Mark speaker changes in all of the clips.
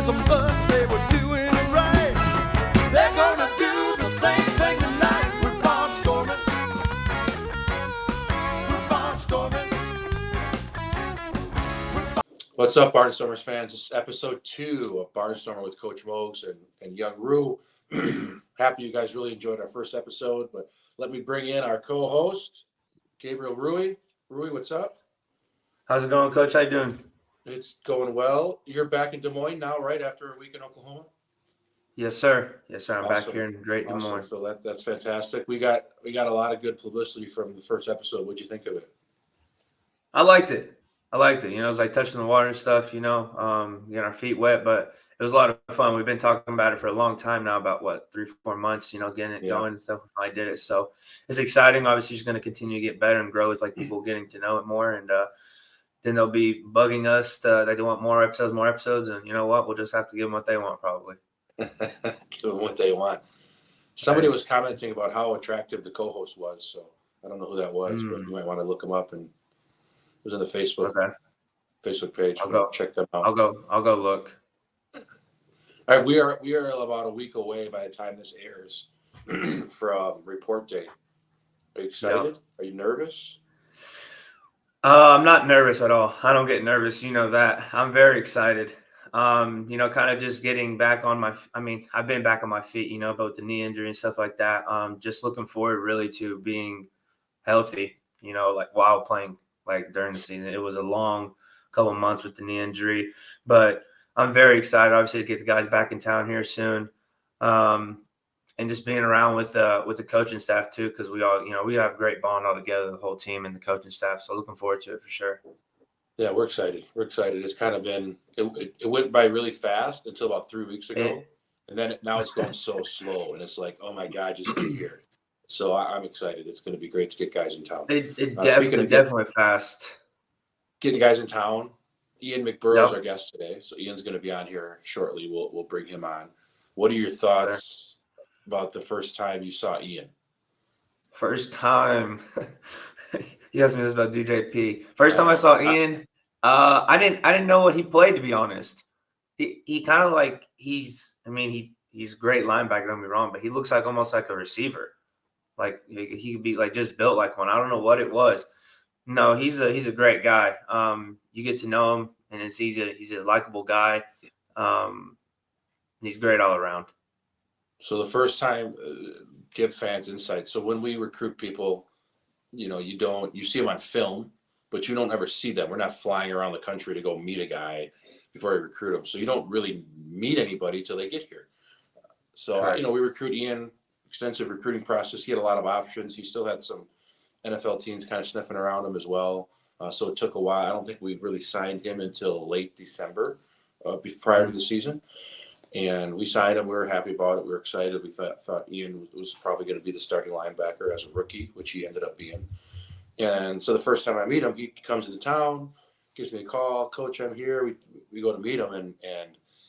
Speaker 1: them, but they were doing it right. They're gonna do the same thing tonight. We're barnstorming. We're barnstorming.
Speaker 2: What's up, Barnstormers fans? This is episode 2 of Barnstormer with Coach Moges and Young Rue. Happy you guys really enjoyed our first episode, but let me bring in our co-host, Gabriel Rui. Rui, what's up?
Speaker 3: How's it going, Coach? How you doing?
Speaker 2: It's going well. You're back in Des Moines now, right, after a week in Oklahoma?
Speaker 3: Yes, sir. Yes, sir. I'm
Speaker 2: Awesome.
Speaker 3: back here in great Des Moines.
Speaker 2: So that's fantastic. We got a lot of good publicity from the first episode. What'd you think of it?
Speaker 3: I liked it. You know, it was like touching the water and stuff, getting our feet wet, but it was a lot of fun. We've been talking about it for a long time now, about 3-4 months, getting it going and stuff. I did it. So it's exciting. Obviously, it's going to continue to get better and grow. It's like people getting to know it more. And then they'll be bugging us that they want more episodes. And you know what? We'll just have to give them what they want, probably.
Speaker 2: Give them what they want. Somebody was commenting about how attractive the co-host was. So I don't know who that was, but you might want to look him up. And it was in the Facebook page.
Speaker 3: I'll go
Speaker 2: check them out.
Speaker 3: I'll go look.
Speaker 2: All right, we are about a week away by the time this airs from report day. Are you excited?
Speaker 3: Yep.
Speaker 2: Are you nervous?
Speaker 3: I'm not nervous at all. I don't get nervous. You know that. I'm very excited. Kind of just getting back on I've been back on my feet, about the knee injury and stuff like that. Just looking forward really to being healthy, while playing, during the season. It was a long couple of months with the knee injury, but I'm very excited, obviously, to get the guys back in town here soon. And just being around with the coaching staff too, because we all, we have a great bond all together, the whole team and the coaching staff. So looking forward to it for sure.
Speaker 2: Yeah, we're excited. It's kind of been it went by really fast until about 3 weeks ago, and then now it's going so slow, and it's like, oh my God, just get here. So I'm excited. It's going to be great to get guys in town.
Speaker 3: It definitely fast.
Speaker 2: Getting guys in town. Ian McBorrough is our guest today, so Ian's going to be on here shortly. We'll bring him on. What are your thoughts about the first time you saw Ian?
Speaker 3: First time, you asked me this about DJP. First time I saw Ian, I didn't know what he played, to be honest. He kind of he's a great linebacker, don't get me wrong, but he looks almost like a receiver. He could be just built like one. I don't know what it was. No, he's a great guy. You get to know him, and he's a likable guy. He's great all around.
Speaker 2: So the first time, give fans insight. So when we recruit people, you see them on film, but you don't ever see them. We're not flying around the country to go meet a guy before we recruit them. So you don't really meet anybody till they get here. So, we recruit Ian, extensive recruiting process. He had a lot of options. He still had some NFL teams kind of sniffing around him as well. So it took a while. I don't think we really signed him until late December prior to the season. And we signed him. We were happy about it. We were excited. We thought Ian was probably going to be the starting linebacker as a rookie, which he ended up being. And so the first time I meet him, he comes into town, gives me a call. Coach, I'm here. We go to meet him, and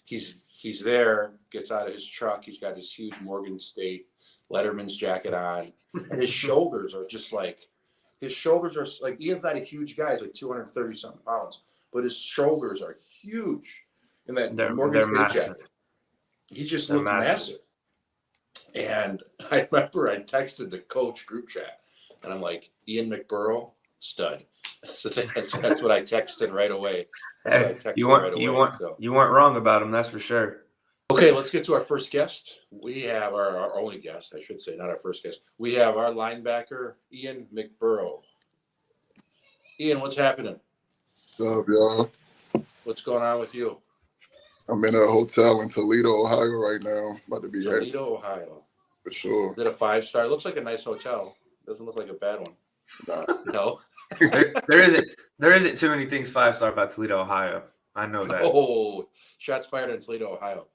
Speaker 2: he's there, gets out of his truck. He's got his huge Morgan State Letterman's jacket on. And his shoulders are just Ian's not a huge guy. He's 230-something pounds. But his shoulders are huge in that Morgan State
Speaker 3: massive.
Speaker 2: jacket. He just looked massive. And I remember I texted the coach group chat, and I'm like, Ian McBorrough, stud. So that's what I texted right away.
Speaker 3: You weren't wrong about him, that's for sure.
Speaker 2: Okay, let's get to our first guest. We have our only guest, I should say, not our first guest. We have our linebacker, Ian McBorrough. Ian, what's happening?
Speaker 4: What's up, y'all?
Speaker 2: What's going on with you?
Speaker 4: I'm in a hotel in Toledo, Ohio right now. About to be
Speaker 2: Toledo, Ohio.
Speaker 4: For sure.
Speaker 2: Is it a 5-star? It looks like a nice hotel. Doesn't look like a bad one.
Speaker 4: Nah.
Speaker 2: No?
Speaker 3: There isn't too many things 5-star about Toledo, Ohio. I know that.
Speaker 2: Oh, shots fired in Toledo, Ohio.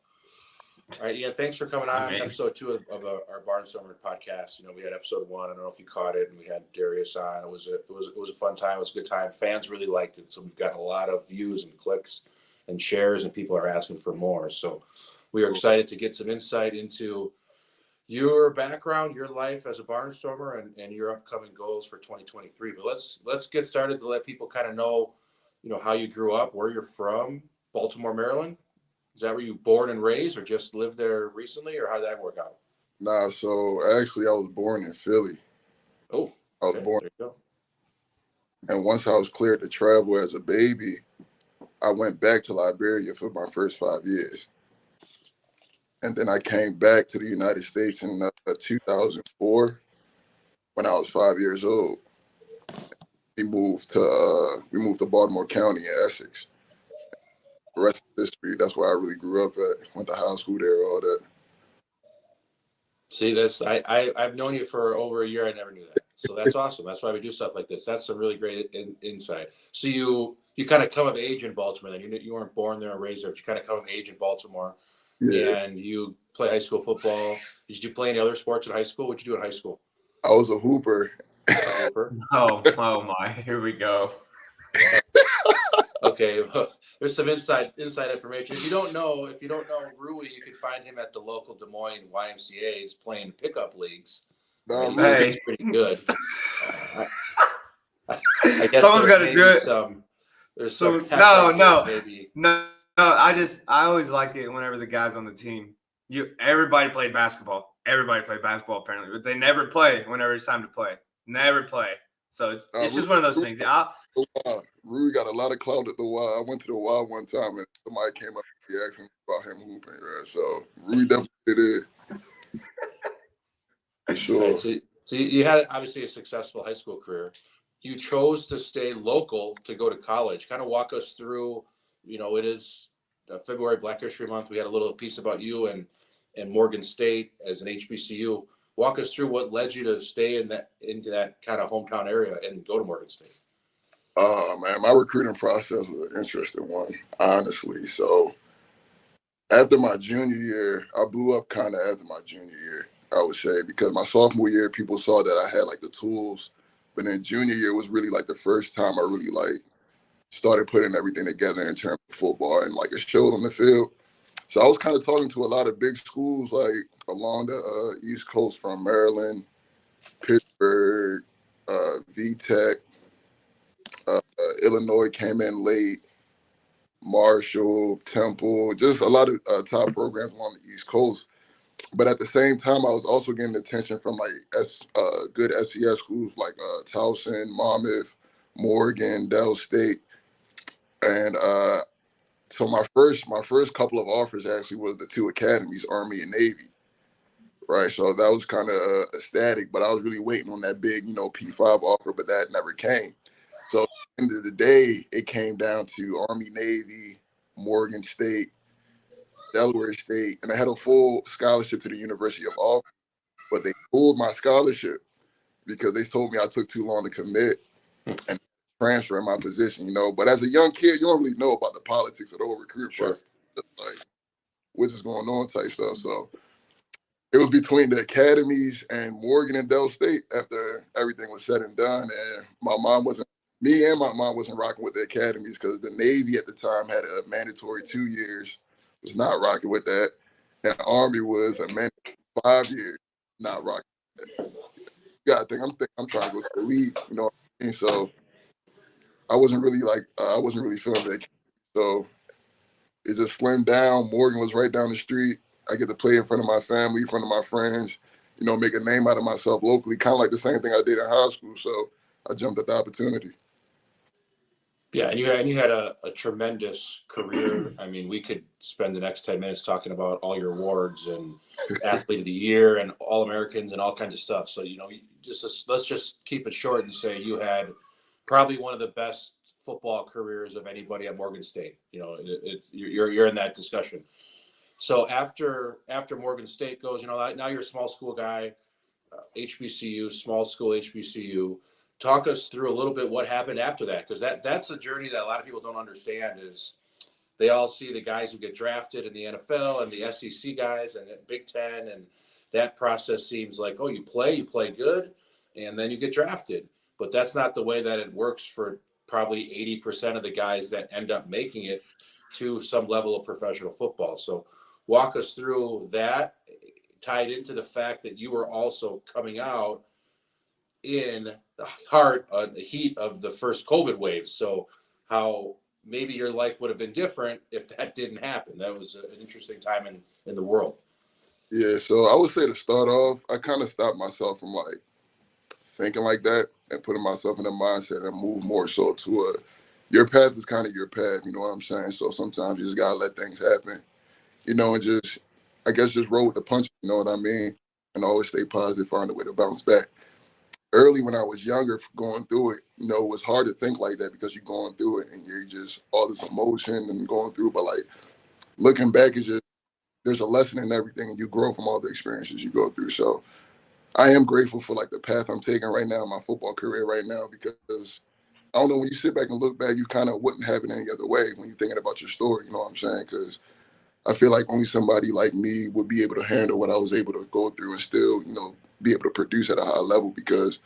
Speaker 2: All right, Ian, thanks for coming on episode 2 of our Barnstormin podcast. We had episode 1. I don't know if you caught it, and we had Darius on. It was a fun time. It was a good time. Fans really liked it, so we've gotten a lot of views and clicks and shares, and people are asking for more. So we are excited to get some insight into your background, your life as a Barnstormer, and your upcoming goals for 2023. But let's get started to let people kind of know, how you grew up, where you're from. Baltimore, Maryland. Is that where you born and raised, or just lived there recently, or how did that work out?
Speaker 4: Nah, so actually I was born in Philly.
Speaker 2: Oh,
Speaker 4: I was
Speaker 2: okay,
Speaker 4: born,
Speaker 2: there you go.
Speaker 4: and once I was cleared to travel as a baby, I went back to Liberia for my first 5 years. And then I came back to the United States in 2004 when I was 5 years old. We moved to Baltimore County in Essex. The rest is history. That's where I really grew up at. Went to high school there, all that.
Speaker 2: See, I've known you for over a year. I never knew that. So that's awesome. That's why we do stuff like this. That's some really great insight. So you kind of come of age in Baltimore. Then you weren't born there or raised there, but you kind of come of age in Baltimore,
Speaker 4: Yeah,
Speaker 2: and you play high school football. Did you play any other sports in high school? What'd you do in high school?
Speaker 4: I was a hooper.
Speaker 2: Hooper.
Speaker 3: Oh my, here we go.
Speaker 2: Okay, there's some inside information. If you don't know Rui, you can find him at the local Des Moines YMCA's playing pickup leagues.
Speaker 4: Nah,
Speaker 2: He
Speaker 4: look,
Speaker 2: thinks he's pretty good. I guess
Speaker 3: Someone's got to
Speaker 2: maybe
Speaker 3: do it.
Speaker 2: there's
Speaker 3: So
Speaker 2: some
Speaker 3: no.
Speaker 2: maybe.
Speaker 3: No, I always like it whenever the guys on the team. Everybody played basketball. Everybody played basketball apparently, but they never play whenever it's time to play. Never play. So it's just one of those things.
Speaker 4: Rui got a lot of clout at the Y. I went to the Y one time and somebody came up and asked him about him hooping, right? So Rui definitely did it. For sure.
Speaker 2: Right, so you had obviously a successful high school career. You chose to stay local to go to college. Kind of walk us through. It is February Black History Month. We had a little piece about you and Morgan State as an HBCU. Walk us through what led you to stay into that kind of hometown area and go to Morgan State.
Speaker 4: Man, my recruiting process was an interesting one, honestly. So after my junior year, I blew up kind of after my junior year, I would say, because my sophomore year, people saw that I had like the tools. But then junior year was really like the first time I really like started putting everything together in terms of football and like it showed on the field. So I was kind of talking to a lot of big schools like along the East Coast from Maryland, Pittsburgh, VTech, Illinois came in late, Marshall, Temple, just a lot of top programs along the East Coast. But at the same time, I was also getting attention from like good SES schools like Towson, Monmouth, Morgan, Dell State, and so my first couple of offers actually was the two academies, Army and Navy, right? So that was kind of ecstatic, but I was really waiting on that big, P5 offer, but that never came. So at the end of the day, it came down to Army, Navy, Morgan State, Delaware State, and I had a full scholarship to the University of Auburn, but they pulled my scholarship because they told me I took too long to commit and transfer in my position. But as a young kid, you don't really know about the politics of the whole recruit
Speaker 2: Sure.
Speaker 4: process, like what's is going on type stuff. So it was between the academies and Morgan and Dell State after everything was said and done. And me and my mom wasn't rocking with the academies because the Navy at the time had a mandatory 2 years, was not rocking with that. And the Army was a mandatory 5 years, not rocking with that. You gotta think I'm trying to go to the league, you know what I mean? So I wasn't really feeling that. So it just slimmed down. Morgan was right down the street. I get to play in front of my family, in front of my friends, make a name out of myself locally, kind of like the same thing I did in high school. So I jumped at the opportunity.
Speaker 2: Yeah, and you had a tremendous career. I mean, we could spend the next 10 minutes talking about all your awards and athlete of the year and all Americans and all kinds of stuff. So, let's just keep it short and say you had probably one of the best football careers of anybody at Morgan State. You're in that discussion. So after Morgan State goes, now you're a small school guy, HBCU, small school HBCU. Talk us through a little bit what happened after that, because that's a journey that a lot of people don't understand. Is they all see the guys who get drafted in the NFL and the SEC guys and the Big Ten, and that process seems like, oh, you play good, and then you get drafted. But that's not the way that it works for probably 80% of the guys that end up making it to some level of professional football. So walk us through that, tied into the fact that you were also coming out in the heat of the first COVID wave. So how maybe your life would have been different if that didn't happen. That was an interesting time in the world.
Speaker 4: Yeah, so I would say to start off, I kind of stopped myself from like thinking like that and putting myself in a mindset and move more so to your path is kind of your path, you know what I'm saying? So sometimes you just gotta let things happen, you know, and just I guess just roll with the punches, you know what I mean? And always stay positive, find a way to bounce back. Early when I was younger, going through it, you know, it was hard to think like that because you're going through it and you're just all this emotion and going through. But like looking back, is just there's a lesson in everything, and you grow from all the experiences you go through. So I am grateful for like the path I'm taking right now in my football career right now because I don't know, when you sit back and look back, you kind of wouldn't have it any other way when you're thinking about your story. You know what I'm saying? Because I feel like only somebody like me would be able to handle what I was able to go through and still, you know, be able to produce at a high level because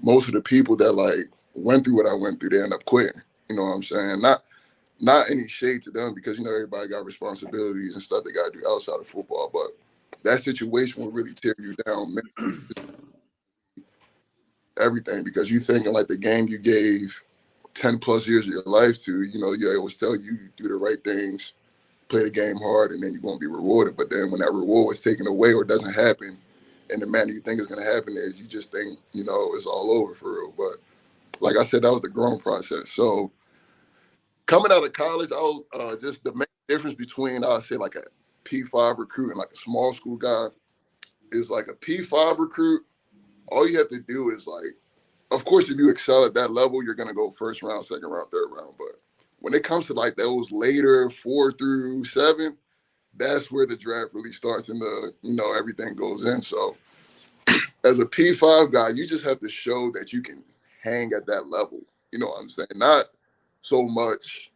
Speaker 4: most of the people that like went through what I went through, they end up quitting. You know what I'm saying? Not any shade to them because you know everybody got responsibilities and stuff they got to do outside of football, but that situation will really tear you down, everything because you thinking like the game you gave 10 plus years of your life to, you know, you always tell you do the right things, play the game hard, and then you're going to be rewarded. But then when that reward is taken away or doesn't happen in the manner you think it's going to happen is you just think, you know, it's all over for real. But like I said, that was the growing process. So coming out of college, I was just the main difference between, I'd say, like a P5 recruit and like a small school guy is like a P5 recruit. All you have to do is like, of course, if you excel at that level, you're gonna go first round, second round, third round. But when it comes to like those later 4 through 7, that's where the draft really starts and the you know everything goes in. So as a P5 guy, you just have to show that you can hang at that level. You know what I'm saying? Not so much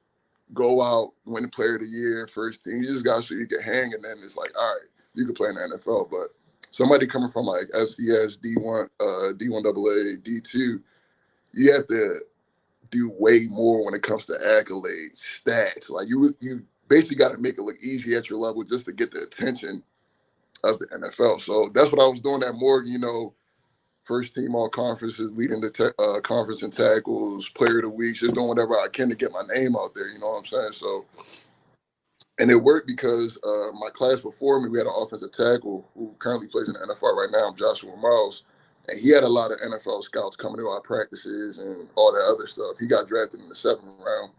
Speaker 4: go out, win the player of the year, first team. You just got to show you can hang, and then it's like, all right, you can play in the NFL. But somebody coming from like FCS, D1, D1 AA, D2, you have to do way more when it comes to accolades, stats. Like you basically got to make it look easy at your level just to get the attention of the NFL. So that's what I was doing at Morgan. You know, first team all conferences, leading the conference in tackles, player of the week, just doing whatever I can to get my name out there. You know what I'm saying? So, and it worked because my class before me, we had an offensive tackle who currently plays in the NFL right now, Joshua Miles. And he had a lot of NFL scouts coming to our practices and all that other stuff. He got drafted in the 7th round.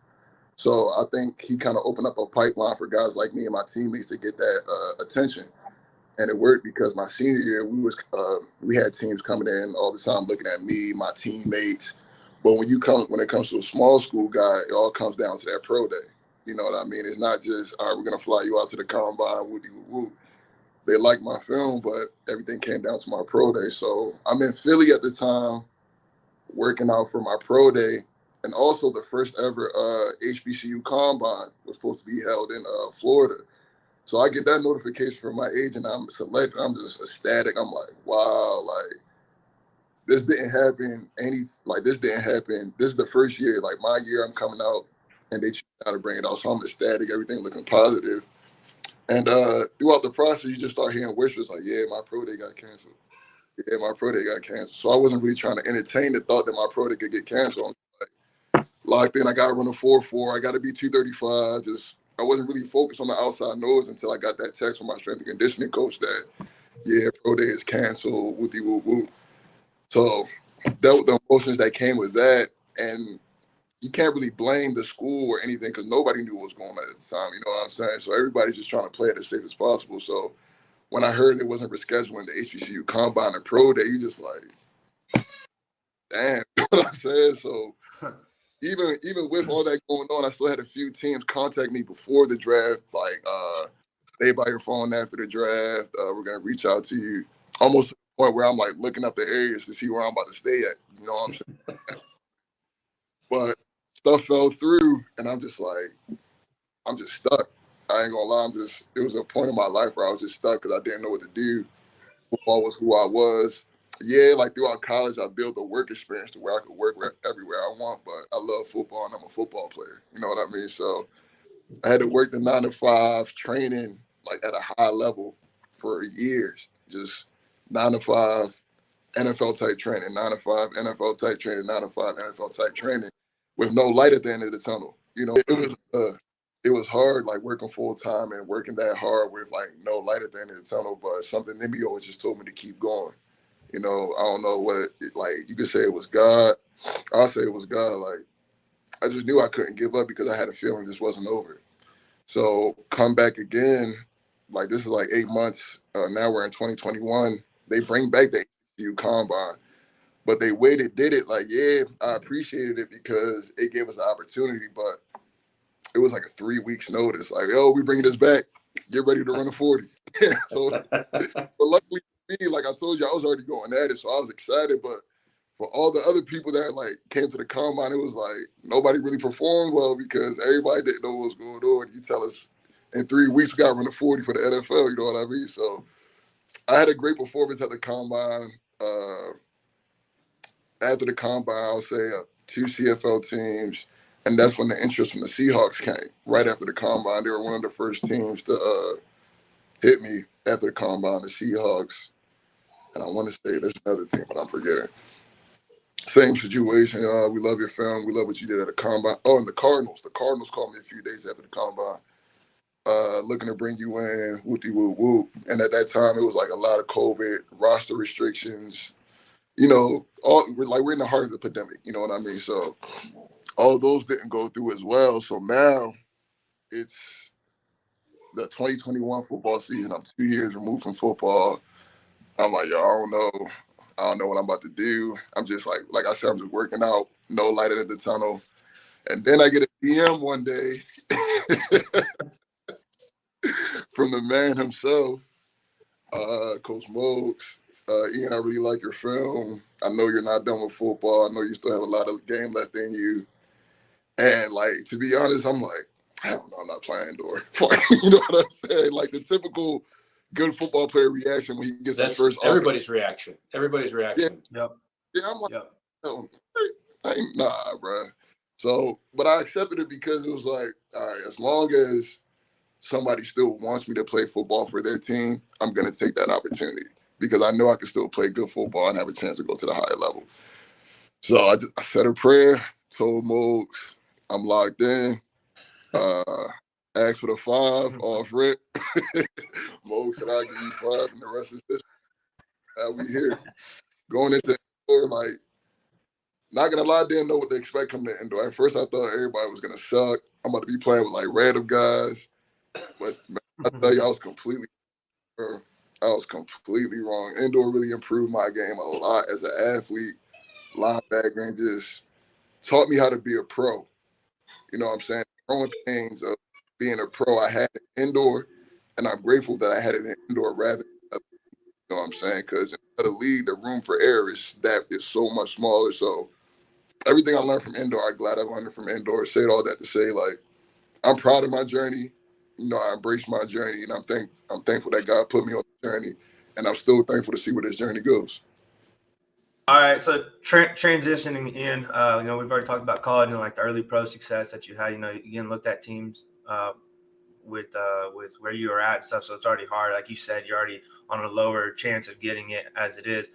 Speaker 4: So I think he kind of opened up a pipeline for guys like me and my teammates to get that attention. And it worked because my senior year, we had teams coming in all the time looking at me, my teammates. But when it comes to a small school guy, it all comes down to that pro day. You know what I mean? It's not just, all right, we're gonna fly you out to the combine, woody woo woo. They liked my film, but everything came down to my pro day. So I'm in Philly at the time, working out for my pro day, and also the first ever HBCU combine was supposed to be held in Florida. So I get that notification from my agent. I'm selected. I'm just ecstatic. I'm like, wow, like this didn't happen. This didn't happen. This is the first year, like my year. I'm coming out, and they choose how to bring it out. So I'm ecstatic. Everything looking positive. And throughout the process, you just start hearing whispers like, "Yeah, my pro day got canceled. Yeah, my pro day got canceled." So I wasn't really trying to entertain the thought that my pro day could get canceled. Locked in. I got to run a 4.4. I got to be 235. Just I wasn't really focused on the outside noise until I got that text from my strength and conditioning coach that yeah, pro day is canceled. Whoopty whoop whoop. So that was the emotions that came with that, and you can't really blame the school or anything because nobody knew what was going on at the time. You know what I'm saying? So everybody's just trying to play it as safe as possible. So when I heard it wasn't rescheduling the HBCU combine and pro day, you just like, damn. You know what I'm saying? So even with all that going on, I still had a few teams contact me before the draft, like they by your phone after the draft. We're gonna reach out to you. Almost to the point where I'm like looking up the areas to see where I'm about to stay at. You know what I'm saying? But stuff fell through, and I'm just like, I'm just stuck. I ain't gonna lie. It was a point in my life where I was just stuck because I didn't know what to do. Football was who I was. Yeah, like throughout college, I built a work experience to where I could work everywhere I want, but I love football and I'm a football player. You know what I mean? So I had to work the 9 to 5 training like at a high level for years. Just 9 to 5 NFL type training, 9 to 5 NFL type training, 9 to 5 NFL type training with no light at the end of the tunnel. it was hard, like working full time and working that hard with like no light at the end of the tunnel. But something in me always just told me to keep going. I don't know like you could say it was God. I'll say it was God. Like I just knew I couldn't give up because I had a feeling this wasn't over. So come back again, like this is like 8 months. Now we're in 2021. They bring back the HBCU combine, but they did it. Like, yeah, I appreciated it because it gave us an opportunity, but it was like a 3 weeks notice. Like, oh, we bringing this back. Get ready to run a 40. So, but luckily for me, like I told you, I was already going at it, so I was excited. But for all the other people that like came to the combine, it was like nobody really performed well because everybody didn't know what was going on. You tell us in 3 weeks we got to run a 40 for the NFL. You know what I mean? So I had a great performance at the combine. After the combine, I'll say 2 CFL teams, and that's when the interest from the Seahawks came. Right after the combine, they were one of the first teams to hit me after the combine. The Seahawks, and I want to say there's another team, but I'm forgetting. Same situation. We love your film. We love what you did at the combine. Oh, and the Cardinals. The Cardinals called me a few days after the combine, looking to bring you in. Whoopty whoop whoop. And at that time, it was like a lot of COVID roster restrictions. We're in the heart of the pandemic. You know what I mean? So all those didn't go through as well. So now it's the 2021 football season. I'm 2 years removed from football. I'm like, yo, I don't know what I'm about to do. I'm just like I said, I'm just working out, no light at the tunnel. And then I get a DM one day from the man himself, Coach Moges. Ian, I really like your film. I know you're not done with football. I know you still have a lot of game left in you. And like, to be honest, I'm like, I don't know, I'm not playing indoor. You know what I'm saying? Like the typical good football player reaction when he gets his first offer.
Speaker 2: Everybody's reaction.
Speaker 4: Yeah, I'm like, oh, I ain't, nah, bro. So, but I accepted it because it was like, all right, as long as somebody still wants me to play football for their team, I'm going to take that opportunity because I know I can still play good football and have a chance to go to the higher level. So I said a prayer, told Moges I'm locked in, asked for the 5 off rip. Moges said I'll give you 5 and the rest is history. Now we here. Going into indoor, like, not going to lie, I didn't know what to expect coming to indoor. At first I thought everybody was going to suck. I'm about to be playing with like random guys. But man, I tell you, I was completely wrong. Indoor really improved my game a lot as an athlete, linebacker, and just taught me how to be a pro. You know what I'm saying? Throwing things of being a pro, I had it indoor, and I'm grateful that I had it indoor rather than, you know what I'm saying? Because in the league, the room for error is so much smaller. So everything I learned from indoor, I'm glad I learned it from indoor. Said all that to say, like, I'm proud of my journey. I embrace my journey, and I'm thankful that God put me on the journey, and I'm still thankful to see where this journey goes.
Speaker 3: All right, so transitioning in, we've already talked about college and like the early pro success that you had. Again, looked at teams with where you were at and stuff, so it's already hard. Like you said, you're already on a lower chance of getting it as it is.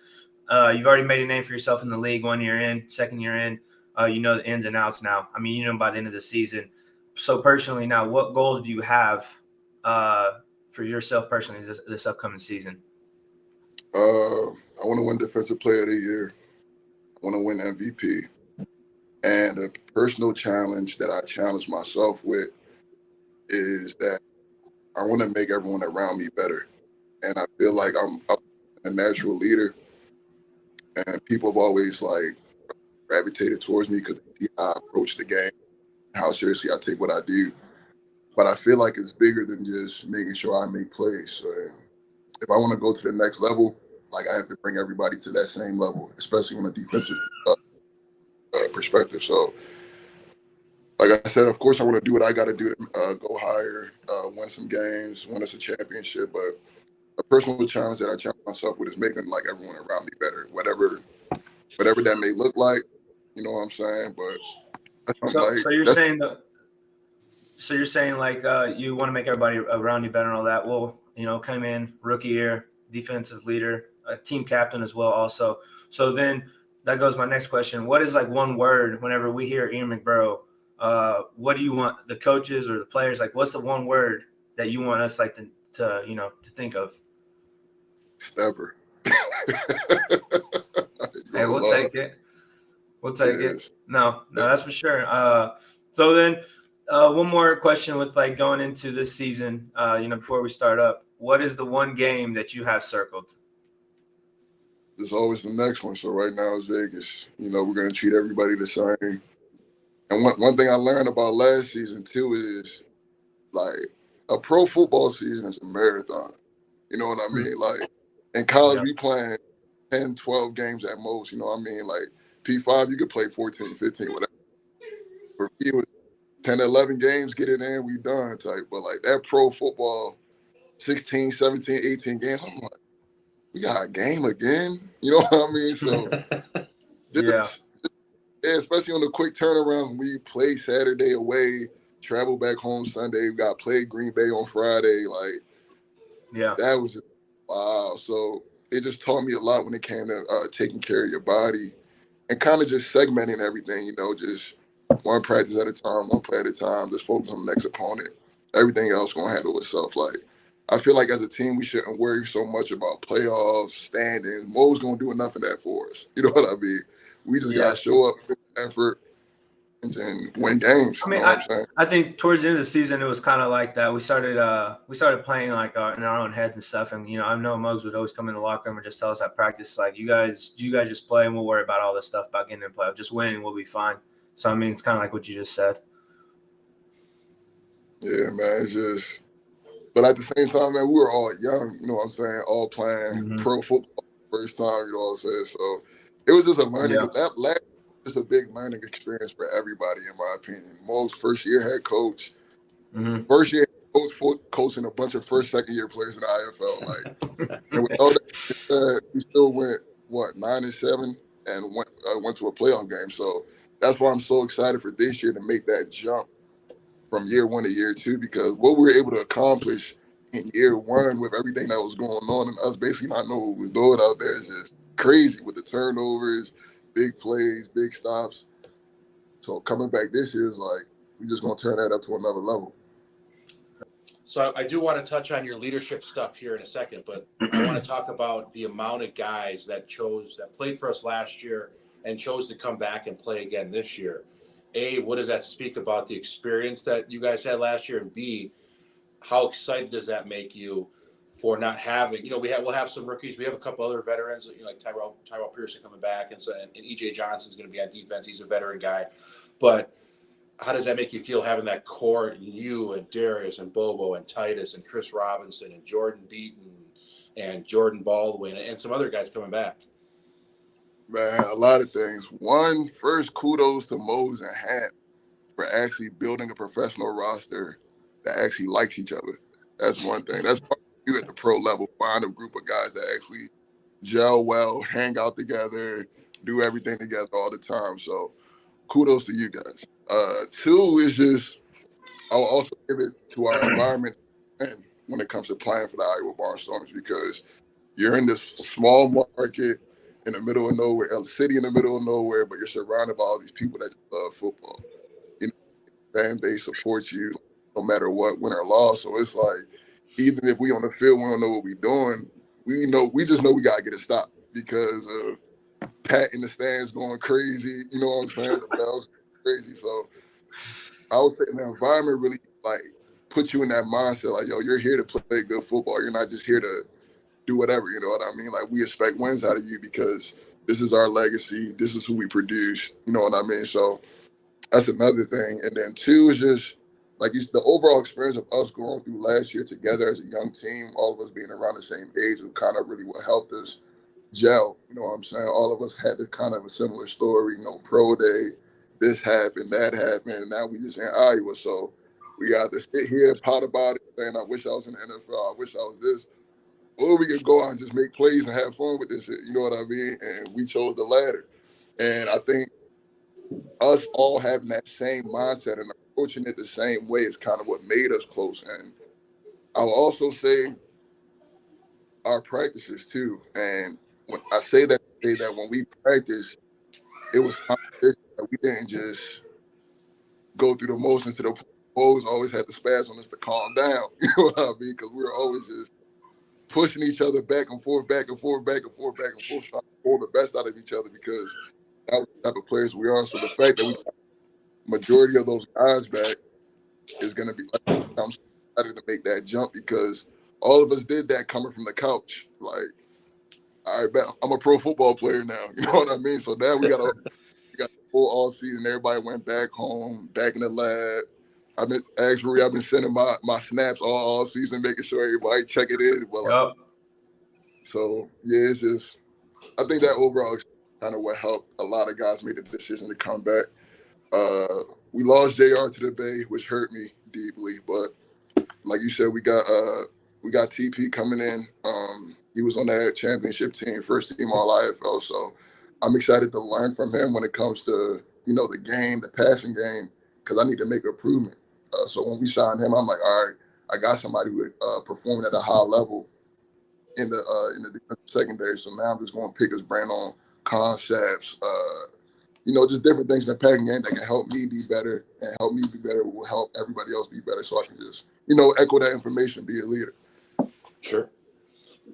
Speaker 3: You've already made a name for yourself in the league 1 year in, second year in. You know the ins and outs now. I mean, by the end of the season. So personally now, what goals do you have for yourself personally this upcoming season?
Speaker 4: I want to win Defensive Player of the Year. I want to win MVP. And a personal challenge that I challenge myself with is that I want to make everyone around me better. And I feel like I'm a natural leader. And people have always like gravitated towards me because they see how I approach the game, how seriously I take what I do. But I feel like it's bigger than just making sure I make plays. So if I want to go to the next level, like I have to bring everybody to that same level, especially on a defensive perspective. So, like I said, of course, I want to do what I got to do to go higher, win some games, win us a championship. But a personal challenge that I challenge myself with is making like everyone around me better, whatever that may look like. You know what I'm saying? But
Speaker 3: so you're saying like you want to make everybody around you better and all that. Well, come in rookie year, defensive leader, a team captain as well also. So then that goes to my next question. What is like one word whenever we hear Ian McBorrough, what do you want the coaches or the players, like, what's the one word that you want us like to you know, to think of?
Speaker 4: Stepper.
Speaker 3: Hey, we'll
Speaker 4: Lord.
Speaker 3: take it. We'll take it.
Speaker 4: Yes.
Speaker 3: No, that's for sure. So then, one more question with like going into this season, you know, before we start up, what is the one game that you have circled?
Speaker 4: There's always the next one. So right now it's Vegas. You know, we're gonna treat everybody the same. And one thing I learned about last season too is like a pro football season is a marathon. You know what I mean? Like in college,
Speaker 3: Yeah.
Speaker 4: we playing 10, 12 games at most. You know what I mean? Like P5, you could play 14, 15, whatever. For me, it was 10, 11 games, get it in, we done type. But like that pro football, 16, 17, 18 games, I'm like, we got a game again. You know what I mean? So
Speaker 3: Yeah.
Speaker 4: just, yeah, especially on the quick turnaround, we play Saturday away, travel back home Sunday. We got played Green Bay on Friday. Like
Speaker 3: Yeah.
Speaker 4: that was just wow. So it just taught me a lot when it came to taking care of your body and kind of just segmenting everything. You know, just one practice at a time, one play at a time. Just focus on the next opponent. Everything else gonna handle itself. Like I feel like as a team, we shouldn't worry so much about playoffs, standings. Mo's gonna do enough of that for us. You know what I mean? We just
Speaker 3: Yeah.
Speaker 4: gotta show up, put the effort, and then win games.
Speaker 3: I
Speaker 4: You
Speaker 3: mean,
Speaker 4: know what I'm saying?
Speaker 3: I think towards the end of the season, it was kind of like that. We started playing like in our own heads and stuff. And, you know, I know Muggs would always come in the locker room and just tell us at practice, like, you guys just play and we'll worry about all this stuff about getting in the playoff. Just win and we'll be fine. So, I mean, it's kind of like what you just said.
Speaker 4: Yeah, man. It's just, but at the same time, man, we were all young. You know what I'm saying? All playing
Speaker 3: Mm-hmm.
Speaker 4: pro football first time. You know what I'm saying? So it was just a learning.
Speaker 3: Yeah.
Speaker 4: That last just a big learning experience for everybody, in my opinion. Most first year head coach,
Speaker 3: Mm-hmm.
Speaker 4: first year coaching a bunch of first, second year players in the IFL. Like, and with all that being said, we still went what 9-7 and went to a playoff game. So that's why I'm so excited for this year to make that jump from year one to year two, because what we were able to accomplish in year one with everything that was going on and us basically not knowing what we was doing out there is just crazy with the turnovers, big plays, big stops. So coming back this year is like we're just gonna turn that up to another level.
Speaker 2: So I do want to touch on your leadership stuff here in a second, but I want to talk about the amount of guys that played for us last year and chose to come back and play again this year. A, what does that speak about the experience that you guys had last year? And B, how excited does that make you for not having, we'll have some rookies. We have a couple other veterans, like Tyrell Pearson coming back, and EJ Johnson's going to be on defense. He's a veteran guy. But how does that make you feel having that core, you and Darius and Bobo and Titus and Chris Robinson and Jordan Beaton and Jordan Baldwin and some other guys coming back?
Speaker 4: Man, a lot of things. One, first kudos to Moges and Hat for actually building a professional roster that actually likes each other. That's one thing. That's part you at the pro level, find a group of guys that actually gel well, hang out together, do everything together all the time. So kudos to you guys. Two is just I'll also give it to our environment and when it comes to playing for the Iowa Barnstormers, because you're in this small market in the middle of nowhere, a city in the middle of nowhere, but you're surrounded by all these people that just love football. You know, fan base supports you no matter what, win or loss. So it's like, even if we on the field, we don't know what we're doing. We just know we gotta get it stopped because Pat in the stands going crazy. You know what I'm saying? The bells crazy. So I would say the environment really like puts you in that mindset. Like, yo, you're here to play good football. You're not just here to do whatever. You know what I mean? Like, we expect wins out of you because this is our legacy. This is who we produce. You know what I mean? So that's another thing. And then two is just like the overall experience of us going through last year together as a young team, all of us being around the same age, was kind of really what helped us gel. You know what I'm saying? All of us had this kind of a similar story. You know, pro day, this happened, that happened, and now we just in Iowa. So we got to sit here, pot about it, saying, I wish I was in the NFL. I wish I was this. Or we could go out and just make plays and have fun with this shit. You know what I mean? And we chose the latter. And I think us all having that same mindset and approaching it the same way is kind of what made us close. And I'll also say our practices too. And when I say that when we practice, it was competition. Like, we didn't just go through the motions to the Moges always had to spaz on us to calm down. You know what I mean? Because we were always just pushing each other back and forth, back and forth, back and forth, back and forth, trying to pull the best out of each other because that was the type of players we are. So the fact that we got majority of those guys back is going to be, I'm so excited to make that jump because all of us did that coming from the couch. Like, all right, bet I'm a pro football player now. You know what I mean? So now we got the full all season. Everybody went back home, back in the lab. I've been sending my snaps all season, making sure everybody check it in. But like,
Speaker 3: Yep.
Speaker 4: so yeah, it's just I think that overall is kind of what helped a lot of guys make the decision to come back. We lost JR to the Bay, which hurt me deeply. But like you said, we got TP coming in. He was on that championship team, first team All IFL. So I'm excited to learn from him when it comes to the game, the passing game, because I need to make improvement. So when we signed him, I'm like, all right, I got somebody who performing at a high level in the defensive secondary. So now I'm just going to pick his brain on concepts, just different things in the passing game that can help me be better and help me be better will help everybody else be better. So I can just, echo that information, be a leader.
Speaker 2: Sure.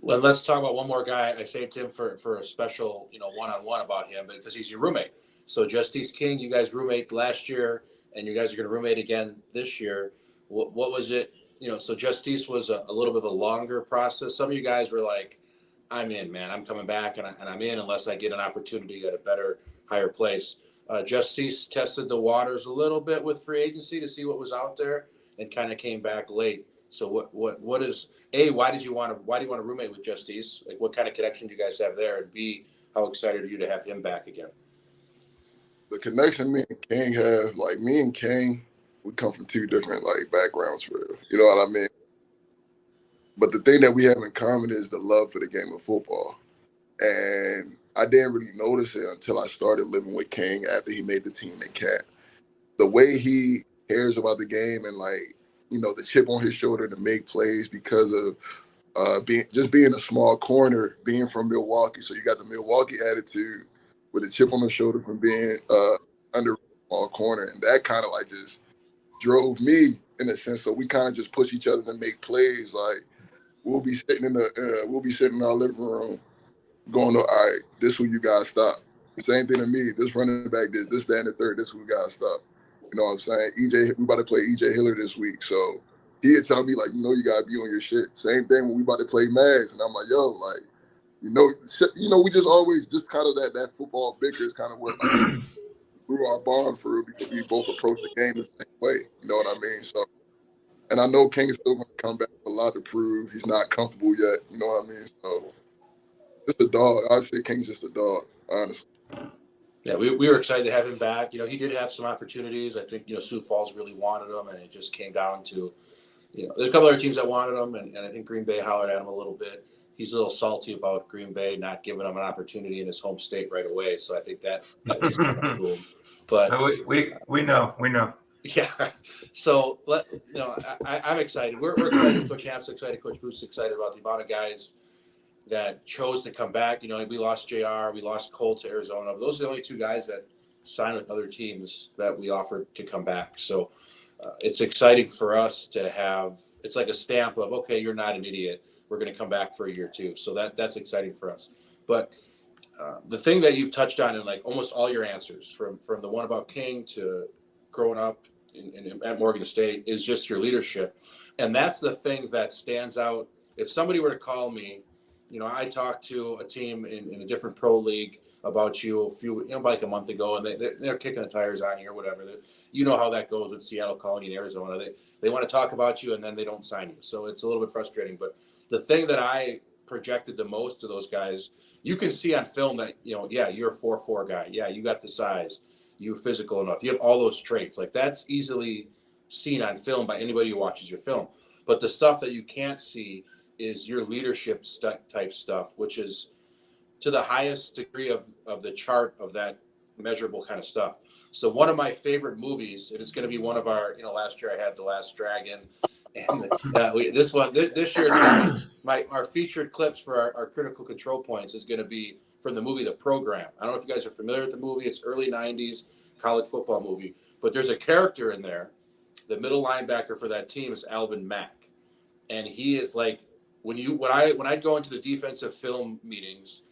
Speaker 2: Well, let's talk about one more guy. I saved him for a special, one-on-one about him because he's your roommate. So Justice King, you guys roommate last year, and you guys are going to roommate again this year. What was it? So Justice was a little bit of a longer process. Some of you guys were like, I'm in, man. I'm coming back, and I'm in unless I get an opportunity at a better, higher place. Justice tested the waters a little bit with free agency to see what was out there and kind of came back late. So what is why do you want to roommate with Justice? Like, what kind of connection do you guys have there? And B, how excited are you to have him back again?
Speaker 4: The connection me and King have, like me and King, we come from two different backgrounds for real. You know what I mean? But the thing that we have in common is the love for the game of football. And I didn't really notice it until I started living with King after he made the team in Cat. The way he cares about the game and the chip on his shoulder to make plays because of being a small corner, being from Milwaukee. So you got the Milwaukee attitude with a chip on the shoulder from being under a small corner, and that kind of just drove me in a sense. So we kind of just push each other to make plays. Like we'll be sitting in our living room going, all right, this who you guys stop. Same thing to me. This running back, this, that, and the third. This who we gotta stop. You know what I'm saying? We about to play EJ Hiller this week, so he'd tell me you gotta be on your shit. Same thing when we about to play Mags, and I'm like, yo, we just always just kind of that football bicker is kind of what grew our bond for because we both approach the game the same way. You know what I mean? So, and I know King's still gonna come back with a lot to prove. He's not comfortable yet. You know what I mean? So. Just a dog. I'd say King's just a dog, honestly.
Speaker 2: Yeah, we were excited to have him back. He did have some opportunities. I think, Sioux Falls really wanted him, and it just came down to, there's a couple other teams that wanted him, and I think Green Bay hollered at him a little bit. He's a little salty about Green Bay not giving him an opportunity in his home state right away. So I think that was kind of cool. But
Speaker 3: we know.
Speaker 2: Yeah. So I'm excited. We're excited. Coach Hamp's excited. Coach Booth's excited about the amount of guys that chose to come back. We lost JR, we lost Cole to Arizona. Those are the only two guys that signed with other teams that we offered to come back. So it's exciting for us to have, it's like a stamp of, okay, you're not an idiot. We're going to come back for a year too. So that's exciting for us. But the thing that you've touched on in almost all your answers from the one about King to growing up at Morgan State is just your leadership. And that's the thing that stands out. If somebody were to call me, I talked to a team in a different pro league about you about a month ago, and they're kicking the tires on you or whatever. You know how that goes with Seattle, Colony, and Arizona. They want to talk about you, and then they don't sign you. So it's a little bit frustrating. But the thing that I projected the most to those guys, you can see on film that, yeah, you're a 4'4" guy. Yeah, you got the size. You're physical enough. You have all those traits. That's easily seen on film by anybody who watches your film. But the stuff that you can't see is your leadership type stuff, which is to the highest degree of the chart of that measurable kind of stuff. So one of my favorite movies, and it's going to be one of our, last year I had The Last Dragon, and this year our featured clips for our critical control points is going to be from the movie The Program. I don't know if you guys are familiar with the movie. It's early 90s college football movie. But there's a character in there. The middle linebacker for that team is Alvin Mack, and he is like when I'd go into the defensive film meetings,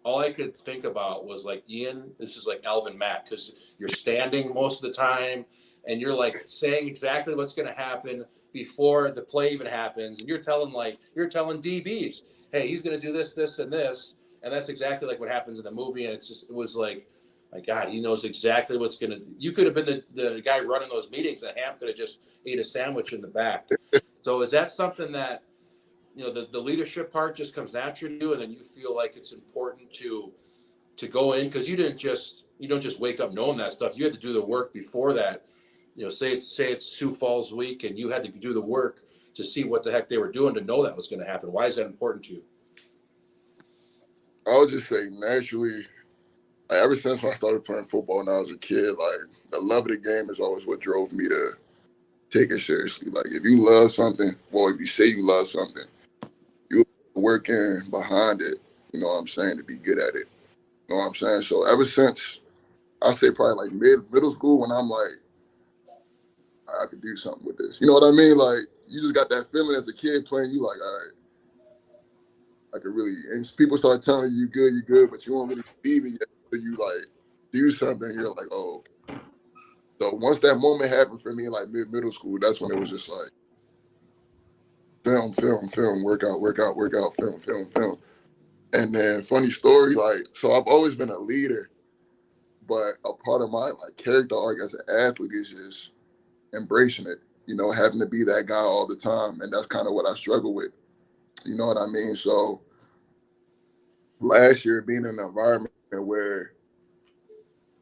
Speaker 2: all I could think about was like, Ian, this is like Alvin Mack, because you're standing most of the time and you're like saying exactly what's going to happen before the play even happens, and you're telling DBs, hey, he's going to do this, this, and this, and that's exactly like what happens in the movie. And it was like, my God, he knows exactly what's going to. You could have been the guy running those meetings, and Ham could have just ate a sandwich in the back. So is that something that, the leadership part just comes naturally to you, and then you feel like it's important to go in, because you don't just wake up knowing that stuff. You had to do the work before that. Say it's Sioux Falls week, and you had to do the work to see what the heck they were doing to know that was going to happen. Why is that important to you?
Speaker 4: I would just say naturally, like, ever since I started playing football when I was a kid, like the love of the game is always what drove me to take it seriously. Like if you love something, or if you say you love something, you work in behind it, you know what I'm saying, to be good at it. You know what I'm saying? So ever since, I say probably like middle school, when I'm like, I could do something with this. You know what I mean? Like you just got that feeling as a kid playing, you like, all right, I could really, and people start telling you you're good, but you don't really believe it yet. So you like do something, and you're like, oh. So once that moment happened for me, like middle school, that's when it was just like film, workout, film. And then funny story, like, so I've always been a leader, but a part of my like character arc as an athlete is just embracing it, having to be that guy all the time. And that's kind of what I struggle with. You know what I mean? So last year being in an environment where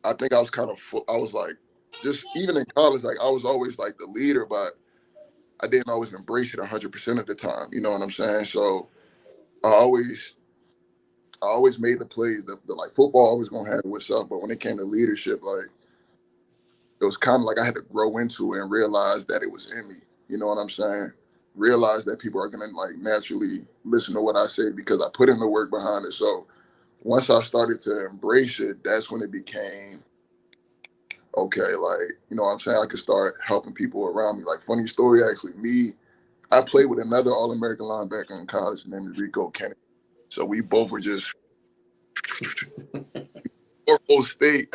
Speaker 4: I think I was I was like, just even in college, like I was always like the leader, but I didn't always embrace it 100% of the time. You know what I'm saying? So I always made the plays. The like football always gonna have what's up, but when it came to leadership, like it was kind of like I had to grow into it and realize that it was in me. You know what I'm saying? Realize that people are gonna like naturally listen to what I say because I put in the work behind it. So once I started to embrace it, that's when it became okay. Like, you know what I'm saying? I could start helping people around me. Like funny story, actually, I played with another All-American linebacker in college named Rico Kennedy. So we both were just Norfolk State.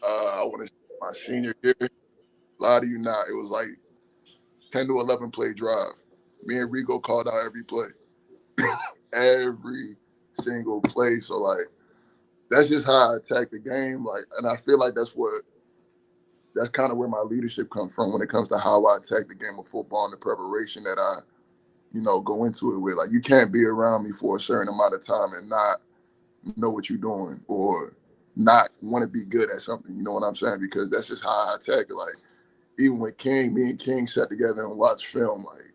Speaker 4: I want to say my senior year. Lie to you not, it was like 10 to 11 play drive. Me and Rico called out every play, every single play. So like, that's just how I attack the game. Like, and I feel like that's kind of where my leadership comes from when it comes to how I attack the game of football and the preparation that I, go into it with. Like, you can't be around me for a certain amount of time and not know what you're doing or not want to be good at something. You know what I'm saying? Because that's just how I attack it. Like, even with King, me and King sat together and watched film like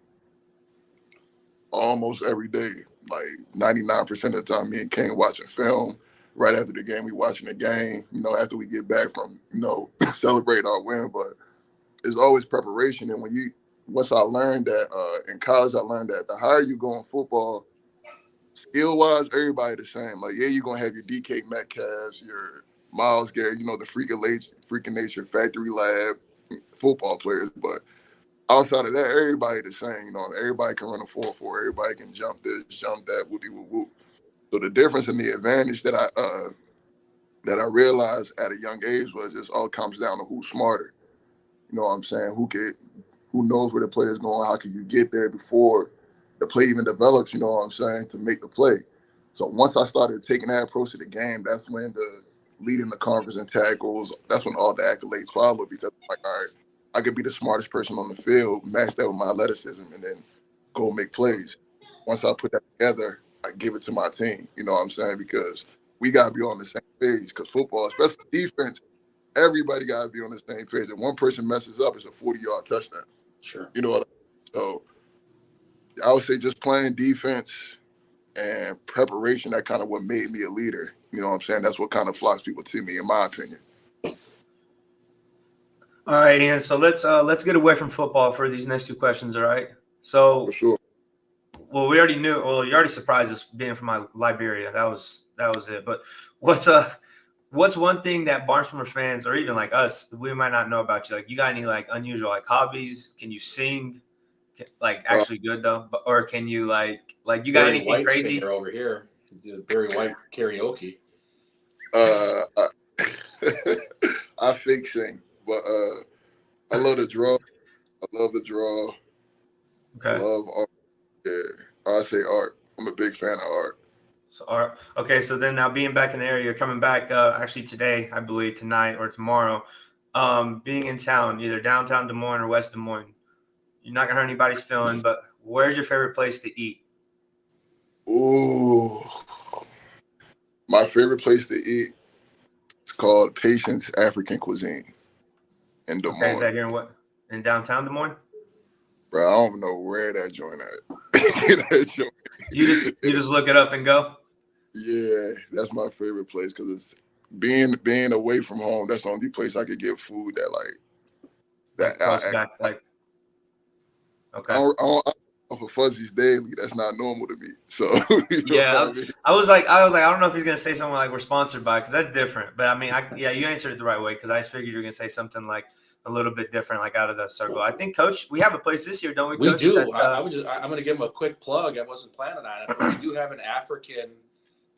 Speaker 4: almost every day. Like 99% of the time, me and King watching film. Right after the game, we watching the game. After we get back from celebrate our win. But it's always preparation. And once I learned that in college, I learned that the higher you go in football, skill wise, everybody the same. Like, yeah, you're gonna have your DK Metcalfs, your Miles Garrett, the freaking nature factory lab football players, but outside of that, everybody the same. Everybody can run a 4-4. Everybody can jump this, jump that, woody woo woo. So the difference and the advantage that I realized at a young age was just all comes down to who's smarter. You know what I'm saying? Who knows where the play is going? How can you get there before the play even develops? You know what I'm saying? To make the play. So once I started taking that approach to the game, that's when the leading the conference in tackles. That's when all the accolades follow because I'm like, all right, I could be the smartest person on the field, match that with my athleticism, and then go make plays. Once I put that together, I give it to my team. You know what I'm saying? Because we gotta be on the same page. Because football, especially defense, everybody gotta be on the same page. If one person messes up, it's a 40-yard touchdown.
Speaker 2: Sure.
Speaker 4: You know what I mean? So I would say just playing defense and preparation, that kind of what made me a leader. You know what I'm saying? That's what kind of flocks people to me, in my opinion.
Speaker 3: All right, Ian. So let's get away from football for these next two questions. All right. So
Speaker 4: For sure.
Speaker 3: well, we already knew. Well, you already surprised us being from Liberia. That was it. But what's what's one thing that Barnstormer fans, or even like us, we might not know about you? Like, you got any like unusual like hobbies? Can you sing? Like actually good though, or can you like you got
Speaker 2: Barry
Speaker 3: anything
Speaker 2: White
Speaker 3: crazy?
Speaker 2: singer over here. Do Barry White karaoke.
Speaker 4: I, I fake sing, but I love to draw. I love to draw. I
Speaker 3: Okay.
Speaker 4: love art. Yeah, I say art. I'm a big fan of art.
Speaker 3: So, okay. So then now being back in the area, you're coming back actually today, I believe, tonight or tomorrow. Being in town, either downtown Des Moines or West Des Moines, you're not gonna hurt anybody's feeling. But where's your favorite place to eat?
Speaker 4: Ooh, my favorite place to eat. It's called Patience African Cuisine in Des
Speaker 3: Okay, is that
Speaker 4: Moines.
Speaker 3: here in downtown Des Moines?
Speaker 4: Bro, I don't even know where that joint at. That joint.
Speaker 3: You just look it up and go.
Speaker 4: Yeah, that's my favorite place because it's being away from home. That's the only place I could get food that
Speaker 3: Like close back, like okay.
Speaker 4: I don't off of Fuzzy's daily. That's not normal to me. So you know
Speaker 3: Yeah,
Speaker 4: what I mean?
Speaker 3: I was like, I don't know if he's gonna say something like we're sponsored by, because that's different. But I mean, yeah, you answered it the right way, because I figured you were gonna say something like a little bit different, like out of the circle. I think, Coach, we have a place this year, don't we,
Speaker 2: We
Speaker 3: Coach?
Speaker 2: do.
Speaker 3: That's,
Speaker 2: I'm going to give him a quick plug. I wasn't planning on it, but we do have an African,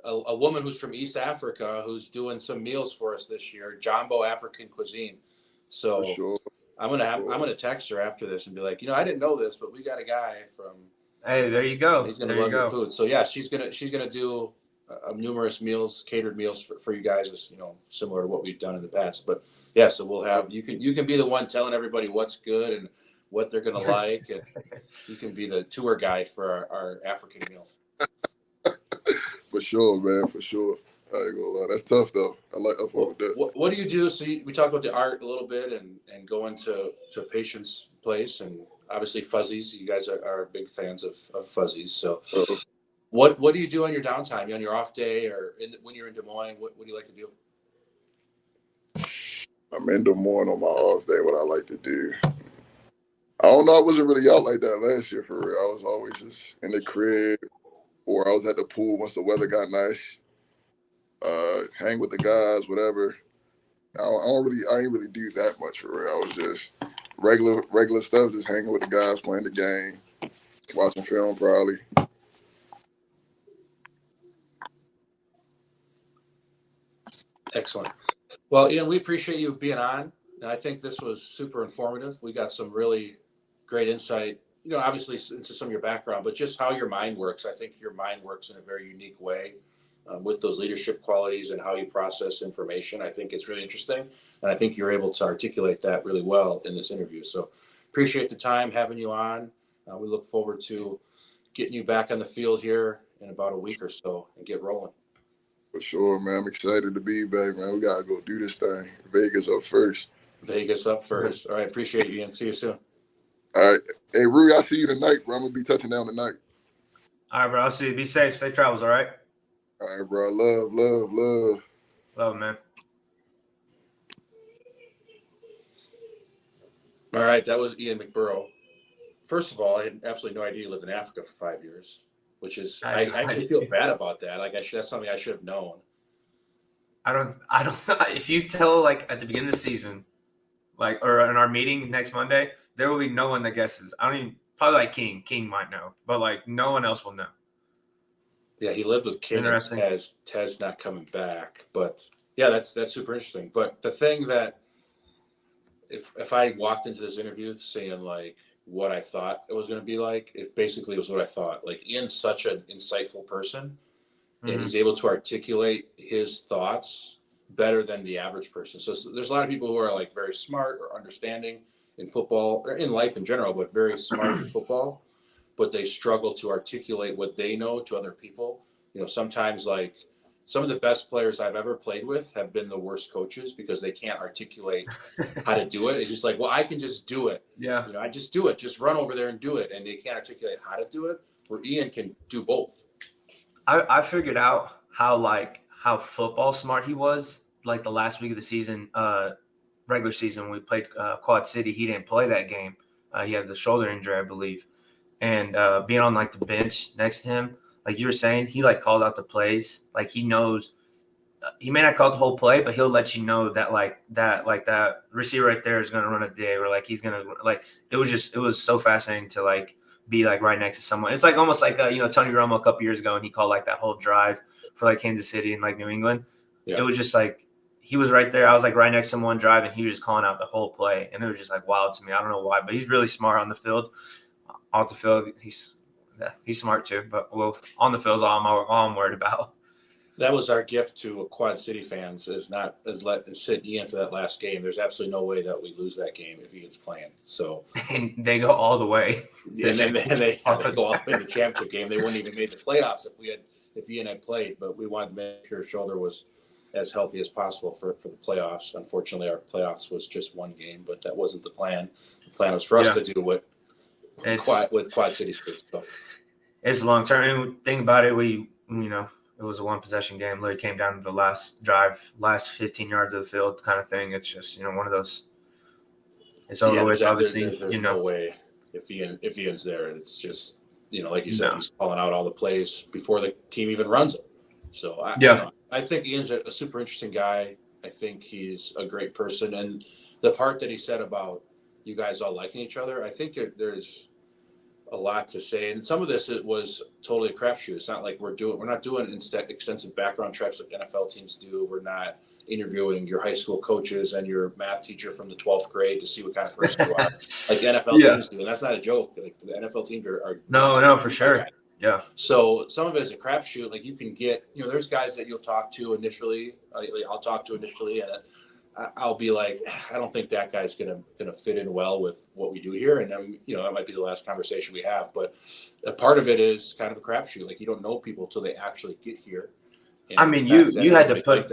Speaker 2: a woman who's from East Africa who's doing some meals for us this year, Jumbo African cuisine. So
Speaker 4: For sure.
Speaker 2: I'm gonna text her after this and be like, I didn't know this, but we got a guy from.
Speaker 3: hey, there you go.
Speaker 2: He's gonna
Speaker 3: There you
Speaker 2: love your
Speaker 3: go.
Speaker 2: food. So yeah, she's gonna do numerous meals, catered meals for you guys, as similar to what we've done in the past. But yeah, so we'll have you can be the one telling everybody what's good and what they're gonna like, and you can be the tour guide for our African meals.
Speaker 4: For sure, man. For sure. I ain't gonna lie. That's tough though. I like up with that.
Speaker 2: What do you do? So we talked about the art a little bit and going to Patient's place, and obviously Fuzzies. You guys are big fans of Fuzzies. So what do you do on your downtime? On your off day or when you're in Des Moines? What do you like to do?
Speaker 4: I'm in Des Moines on my off day. What I like to do. I don't know. I wasn't really out like that last year for real. I was always just in the crib, or I was at the pool once the weather got nice. Hang with the guys, whatever. I ain't really do that much for real. I was just regular stuff, just hanging with the guys, playing the game, watching film probably.
Speaker 2: Excellent. Well, Ian, we appreciate you being on. And I think this was super informative. We got some really great insight, obviously into some of your background, but just how your mind works. I think your mind works in a very unique way with those leadership qualities and how you process information. I think it's really interesting. And I think you're able to articulate that really well in this interview. So appreciate the time having you on. We look forward to getting you back on the field here in about a week or so and get rolling.
Speaker 4: For sure, man. I'm excited to be back, man. We gotta go do this thing. Vegas up first.
Speaker 2: Vegas up first. All right. Appreciate you, Ian. See you soon.
Speaker 4: All right. Hey, Rui, I'll see you tonight, bro. I'm gonna be touching down tonight.
Speaker 3: All right, bro. I'll see you. Be safe. Safe travels. All right.
Speaker 4: All right, bro. Love.
Speaker 3: Love, man.
Speaker 2: All right. That was Ian McBorrough. First of all, I had absolutely no idea you lived in Africa for 5 years, which is I actually feel bad about that. Like that's something I should have known.
Speaker 3: I don't. If you tell like at the beginning of the season, like or in our meeting next Monday, there will be no one that guesses. I don't even. Probably like King. King might know, but like no one else will know.
Speaker 2: Yeah, he lived with King and Tez not coming back. But yeah, that's super interesting. But the thing that if I walked into this interview saying like what I thought it was going to be like, it basically was what I thought. Like Ian's such an insightful person, and he's able to articulate his thoughts better than the average person. So there's a lot of people who are like very smart or understanding in football or in life in general, but very smart in football, but they struggle to articulate what they know to other people. Sometimes like some of the best players I've ever played with have been the worst coaches because they can't articulate how to do it. It's just like, well, I can just do it.
Speaker 3: Yeah.
Speaker 2: I just do it. Just run over there and do it. And they can't articulate how to do it, where Ian can do both.
Speaker 3: I figured out how football smart he was. Like the last week of the season, regular season, when we played Quad City, he didn't play that game. He had the shoulder injury, I believe. And being on like the bench next to him, like you were saying, he like calls out the plays. Like he knows he may not call the whole play, but he'll let you know that that receiver right there is going to run a dig, or like he's going to like. It was so fascinating to like be like right next to someone. It's like almost like Tony Romo a couple years ago, and he called like that whole drive for like Kansas City and like New England.
Speaker 2: Yeah.
Speaker 3: It was just like he was right there. I was like right next to him one drive, and he was just calling out the whole play, and it was just like wild to me. I don't know why, but he's really smart on the field. Off the field, he's smart too. But on the field is all I'm worried about.
Speaker 2: That was our gift to Quad City fans, is sit Ian for that last game. There's absolutely no way that we lose that game if Ian's playing. So
Speaker 3: and they go all the way.
Speaker 2: And then they have to go all the way to the championship game. They wouldn't even made the playoffs if Ian had played. But we wanted to make sure his shoulder was as healthy as possible for the playoffs. Unfortunately, our playoffs was just one game, but that wasn't the plan. The plan was for us to do what with Quad City States. So.
Speaker 3: It's long term. And think about it, it was a one possession game. Literally came down to the last drive, last 15 yards of the field kind of thing. It's just, one of those. It's over with, obviously.
Speaker 2: There's no way if Ian's there. It's just, like you said, he's calling out all the plays before the team even runs them. So I think Ian's a super interesting guy. I think he's a great person. And the part that he said about you guys all liking each other, I think there's a lot to say. And some of this, it was totally a crapshoot. It's not like we're not doing extensive background checks like NFL teams do. We're not interviewing your high school coaches and your math teacher from the 12th grade to see what kind of person you are, like the NFL teams do. And that's not a joke. Like the NFL teams are
Speaker 3: no, for sure. Yeah.
Speaker 2: So some of it is a crapshoot. Like you can get, there's guys that you'll talk to initially. I'll talk to initially, and I'll be like, I don't think that guy's gonna fit in well with what we do here. And then, that might be the last conversation we have. But a part of it is kind of a crapshoot. Like you don't know people till they actually get here. And
Speaker 3: you had to put.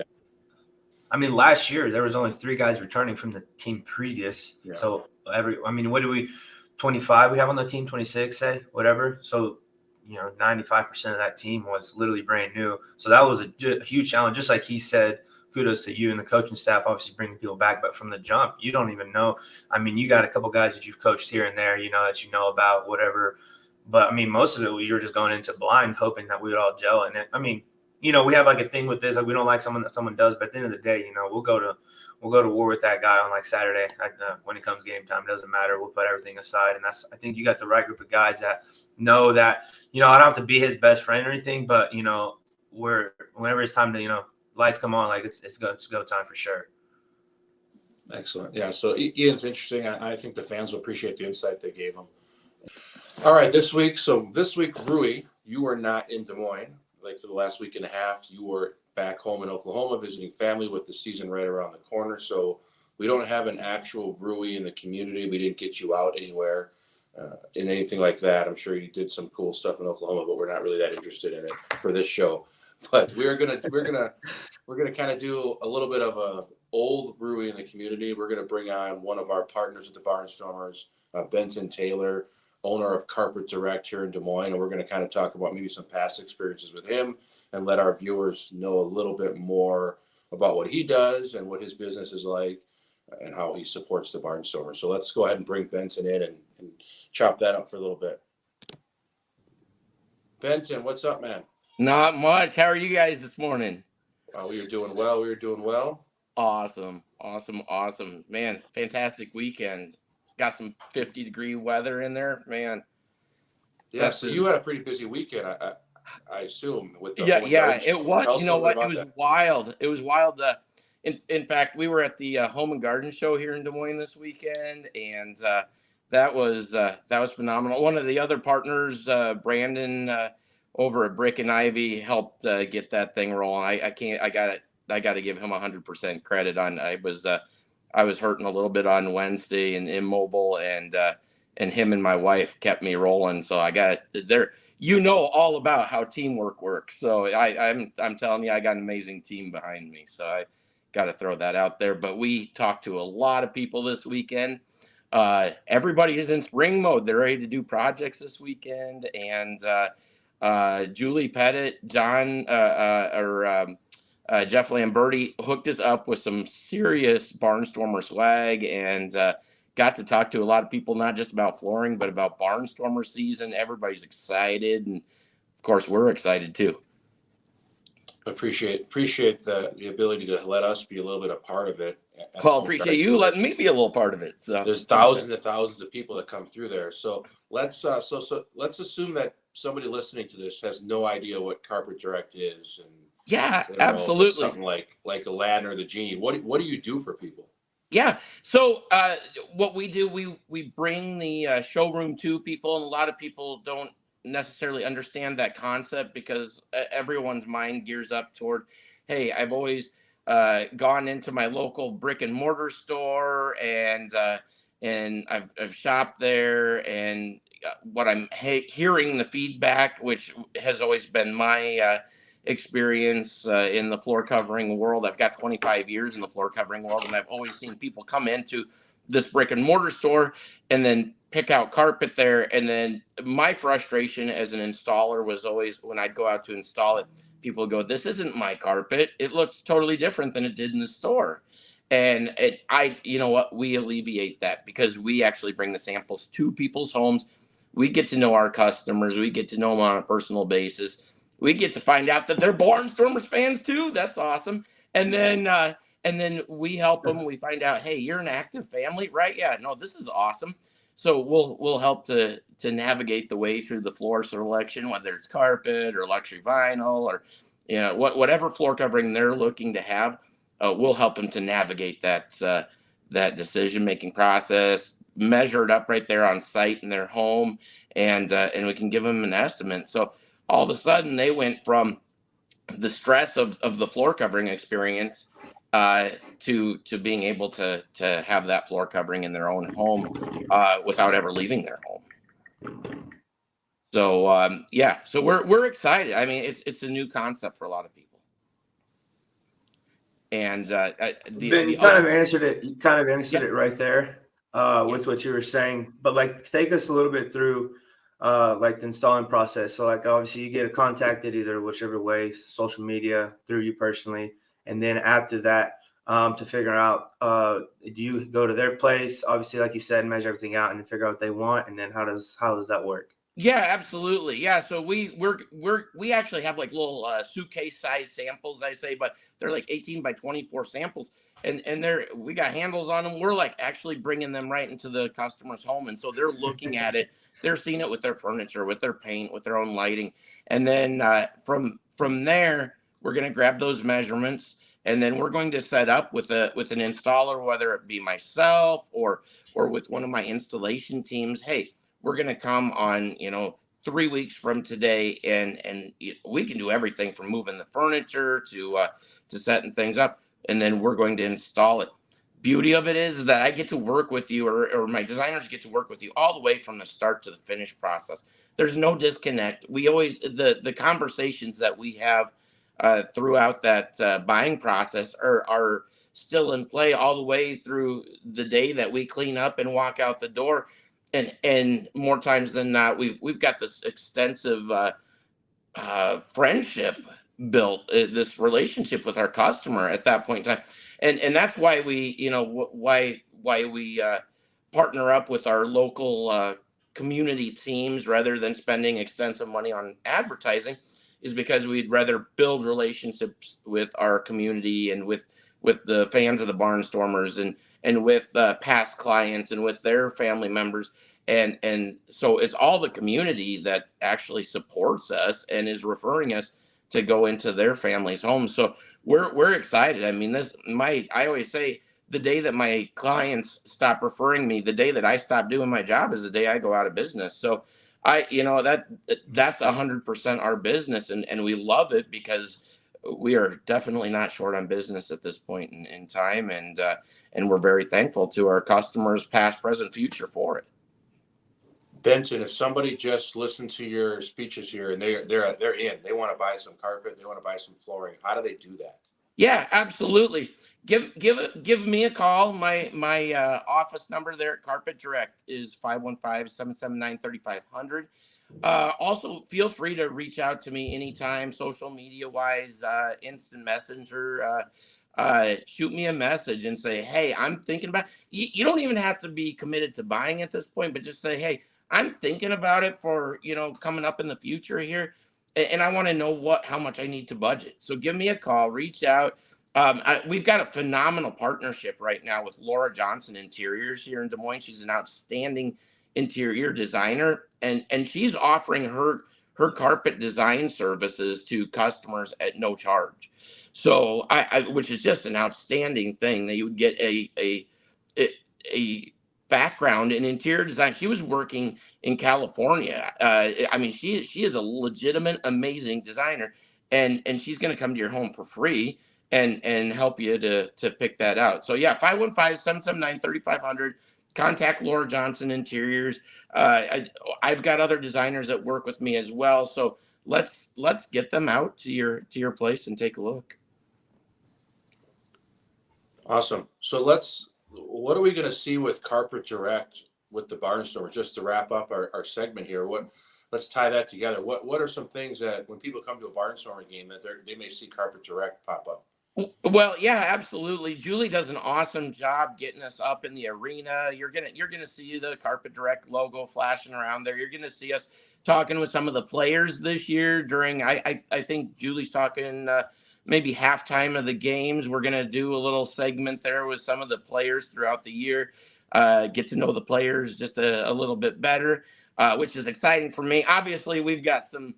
Speaker 3: Last year there was only 3 guys returning from the team previous. Yeah. So what do we? 25 we have on the team, 26, say whatever. So 95% of that team was literally brand new. So that was a huge challenge. Just like he said. Kudos to you and the coaching staff, obviously bringing people back. But from the jump, you don't even know. You got a couple guys that you've coached here and there, that you know about, whatever. But, most of it, you were just going into blind, hoping that we would all gel. And, we have like a thing with this. Like we don't like someone that someone does. But at the end of the day, we'll go to war with that guy on like Saturday. When it comes game time, it doesn't matter. We'll put everything aside. And I think you got the right group of guys that know that, I don't have to be his best friend or anything. But, whenever it's time to, lights come on, like it's go time for sure.
Speaker 2: Excellent. Yeah. So Ian's interesting. I think the fans will appreciate the insight they gave him. All right. This week, Rui, you were not in Des Moines. Like for the last week and a half, you were back home in Oklahoma visiting family with the season right around the corner. So we don't have an actual Rui in the community. We didn't get you out anywhere in anything like that. I'm sure you did some cool stuff in Oklahoma, but we're not really that interested in it for this show. But we're gonna kind of do a little bit of a old Rui in the community. We're gonna bring on one of our partners at the Barnstormers, Benton Taylor, owner of Carpet Direct here in Des Moines, and we're gonna kind of talk about maybe some past experiences with him and let our viewers know a little bit more about what he does and what his business is like and how he supports the Barnstormers. So let's go ahead and bring Benton in and chop that up for a little bit. Benton, what's up, man?
Speaker 5: Not much. How are you guys this morning?
Speaker 2: We were doing well.
Speaker 5: Awesome. Man, fantastic weekend. Got some 50-degree weather in there, man.
Speaker 2: Yeah, so you had a pretty busy weekend, I assume. With the
Speaker 5: it was. You know what? It was wild. It was wild. In fact, we were at the Home and Garden Show here in Des Moines this weekend, and that was phenomenal. One of the other partners, Brandon, over at Brick and Ivy, helped get that thing rolling. I got to give him 100% credit on. I was hurting a little bit on Wednesday and immobile, and him and my wife kept me rolling. So I got there. All about how teamwork works. So I'm telling you, I got an amazing team behind me. So I got to throw that out there. But we talked to a lot of people this weekend. Everybody is in spring mode. They're ready to do projects this weekend, and Julie Pettit, John, Jeff Lamberti hooked us up with some serious Barnstormer swag, and got to talk to a lot of people, not just about flooring, but about Barnstormer season. Everybody's excited, and of course, we're excited too.
Speaker 2: Appreciate the ability to let us be a little bit a part of it.
Speaker 5: Well, appreciate you letting me be a little part of it. So
Speaker 2: there's thousands and thousands of people that come through there. So let's let's assume that somebody listening to this has no idea what Carpet Direct is, and
Speaker 5: yeah,
Speaker 2: they don't know if it's
Speaker 5: absolutely.
Speaker 2: something like Aladdin or the Genie. What do you do for people?
Speaker 5: Yeah. So what we do, we bring the showroom to people, and a lot of people don't necessarily understand that concept because everyone's mind gears up toward, hey, I've always gone into my local brick and mortar store, and I've shopped there, and what I'm hearing the feedback, which has always been my experience in the floor covering world. I've got 25 years in the floor covering world, and I've always seen people come into this brick and mortar store and then pick out carpet there. And then my frustration as an installer was always when I'd go out to install it, people would go, "This isn't my carpet. It looks totally different than it did in the store." And you know what, we alleviate that because we actually bring the samples to people's homes. We get to know our customers. We get to know them on a personal basis. We get to find out that they're Barnstormers fans too. That's awesome. And then we help them. We find out, hey, you're an active family, right? Yeah, no, this is awesome. So we'll help to navigate the way through the floor selection, whether it's carpet or luxury vinyl or whatever floor covering they're looking to have. We'll help them to navigate that decision making process, measure it up right there on site in their home, and we can give them an estimate. So all of a sudden they went from the stress of the floor covering experience to being able to have that floor covering in their own home without ever leaving their home. So so we're excited. I mean, it's a new concept for a lot of people. And
Speaker 3: Ben, you kind of answered it. You kind of answered it right there with what you were saying. But like, take us a little bit through like the installing process. So like, obviously you get contacted either whichever way, social media, through you personally. And then after that, to figure out, do you go to their place? Obviously, like you said, measure everything out and then figure out what they want. And then how does that work?
Speaker 5: Yeah, absolutely. Yeah. So we actually have like little suitcase size samples, I say, but they're like 18 by 24 samples. And we got handles on them. We're like actually bringing them right into the customer's home. And so they're looking at it. They're seeing it with their furniture, with their paint, with their own lighting. And then from there, we're going to grab those measurements, and then we're going to set up with an installer, whether it be myself or with one of my installation teams. Hey, we're going to come on, 3 weeks from today, and we can do everything from moving the furniture to setting things up, and then we're going to install it. Beauty of it is that I get to work with you, or my designers get to work with you all the way from the start to the finish process. There's no disconnect. We always, the conversations that we have throughout that buying process are still in play all the way through the day that we clean up and walk out the door. And more times than not, we've got this extensive friendship built, this relationship with our customer at that point in time, and that's why we partner up with our local community teams rather than spending extensive money on advertising, is because we'd rather build relationships with our community and with the fans of the Barnstormers and with past clients and with their family members. And so it's all the community that actually supports us and is referring us to go into their family's homes. So we're excited. I mean, I always say the day that my clients stop referring me, the day that I stop doing my job is the day I go out of business. So that's 100% our business, and we love it because we are definitely not short on business at this point in time, and we're very thankful to our customers, past, present, future, for it.
Speaker 2: Benson, if somebody just listened to your speeches here and they're in, they want to buy some carpet, they want to buy some flooring, how do they do that?
Speaker 5: Yeah, absolutely. Give me a call. My office number there at Carpet Direct is 515-779-3500. Also, feel free to reach out to me anytime, social media wise, instant messenger. Shoot me a message and say, hey, I'm thinking about. You don't even have to be committed to buying at this point, but just say, hey, I'm thinking about it for coming up in the future here. and I want to know how much I need to budget. So give me a call, reach out. We've got a phenomenal partnership right now with Laura Johnson Interiors here in Des Moines. She's an outstanding interior designer, and she's offering her carpet design services to customers at no charge. So which is just an outstanding thing that you would get a background in interior design. She was working in California. I mean, she is a legitimate, amazing designer, and she's going to come to your home for free and help you to pick that out. So yeah, 515-779-3500. Contact Laura Johnson Interiors. I've got other designers that work with me as well. So let's get them out to your place and take a look.
Speaker 2: Awesome. So what are we going to see with Carpet Direct with the Barnstormers? Just to wrap up our segment here, let's tie that together. What are some things that when people come to a Barnstormer game that they may see Carpet Direct pop up?
Speaker 5: Well, yeah, absolutely. Julie does an awesome job getting us up in the arena. You're gonna see the Carpet Direct logo flashing around there. You're gonna see us talking with some of the players this year during. I think Julie's talking maybe halftime of the games. We're gonna do a little segment there with some of the players throughout the year. Get to know the players just a little bit better, which is exciting for me. Obviously, we've got some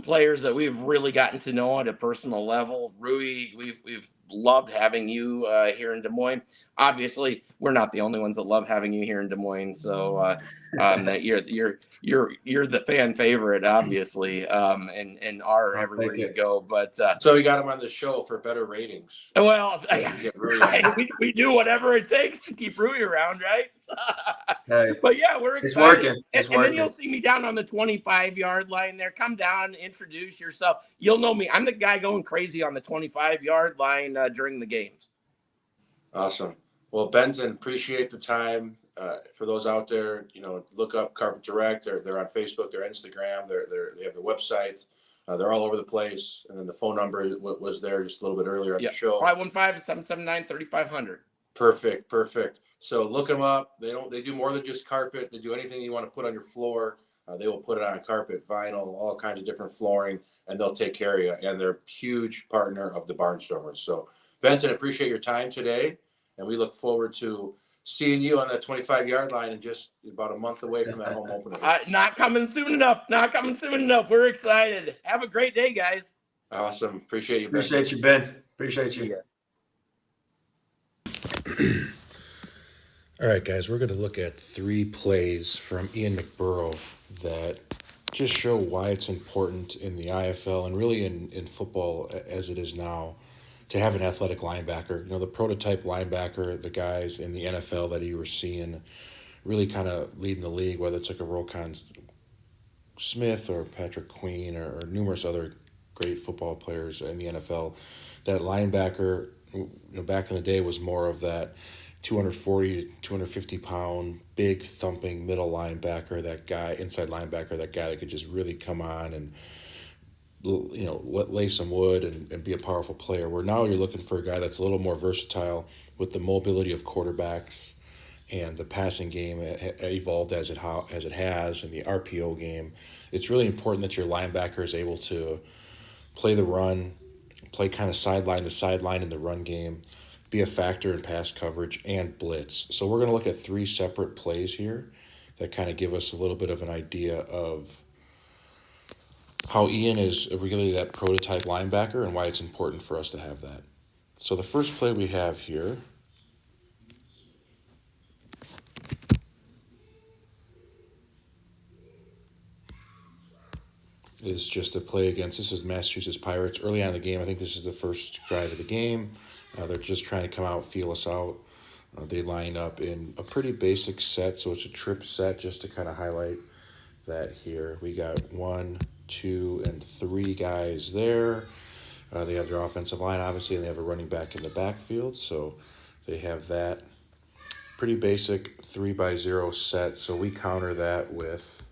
Speaker 5: players that we've really gotten to know at a personal level. Rui, we've loved having you here in Des Moines. Obviously, we're not the only ones that love having you here in Des Moines. So that you're the fan favorite, obviously, and are everywhere you go. But
Speaker 2: so we got him on the show for better ratings.
Speaker 5: Well, we do whatever it takes to keep Rui around, right?
Speaker 3: Hey,
Speaker 5: but yeah, we're excited.
Speaker 3: It's working.
Speaker 5: And then you'll see me down on the 25-yard line there. Come down, introduce yourself. You'll know me. I'm the guy going crazy on the 25-yard line during the games.
Speaker 2: Awesome. Well, Benson, appreciate the time. For those out there, look up Carpet Direct. They're on Facebook, they're Instagram, they have their website. They're all over the place. And then the phone number was there just a little bit earlier on the show.
Speaker 5: 515-779-3500.
Speaker 2: Perfect. So look them up. They do more than just carpet. They do anything you want to put on your floor. They will put it on carpet, vinyl, all kinds of different flooring, and they'll take care of you. And they're a huge partner of the Barnstormers. So Benson, appreciate your time today. And we look forward to seeing you on that 25-yard line in just about a month away from that home opener.
Speaker 5: Not coming soon enough. We're excited. Have a great day, guys.
Speaker 2: Awesome. Appreciate you, Ben.
Speaker 3: Appreciate you, Ben. Appreciate you.
Speaker 6: All right, guys, we're going to look at 3 plays from Ian McBorrough that just show why it's important in the IFL and really in football as it is now to have an athletic linebacker. The prototype linebacker, the guys in the NFL that you were seeing really kind of leading the league, whether it's like a Rokon Smith or Patrick Queen or numerous other great football players in the NFL. That linebacker, back in the day was more of that 240 to 250 pound, big thumping middle linebacker, that guy, inside linebacker, that guy that could just really come on and lay some wood and be a powerful player. Where now you're looking for a guy that's a little more versatile with the mobility of quarterbacks and the passing game evolved as it has, and the RPO game. It's really important that your linebacker is able to play the run, play kind of sideline to sideline in the run game, be a factor in pass coverage and blitz. So we're going to look at 3 separate plays here that kind of give us a little bit of an idea of how Ian is really that prototype linebacker and why it's important for us to have that. So the first play we have here is just a play against, this is Massachusetts Pirates. Early on in the game, I think this is the first drive of the game. They're just trying to come out, feel us out. They line up in a pretty basic set, so it's a trip set just to kind of highlight that here. We got 1, 2, and 3 guys there. They have their offensive line, obviously, and they have a running back in the backfield, so they have that pretty basic 3-by-0 set. So we counter that with,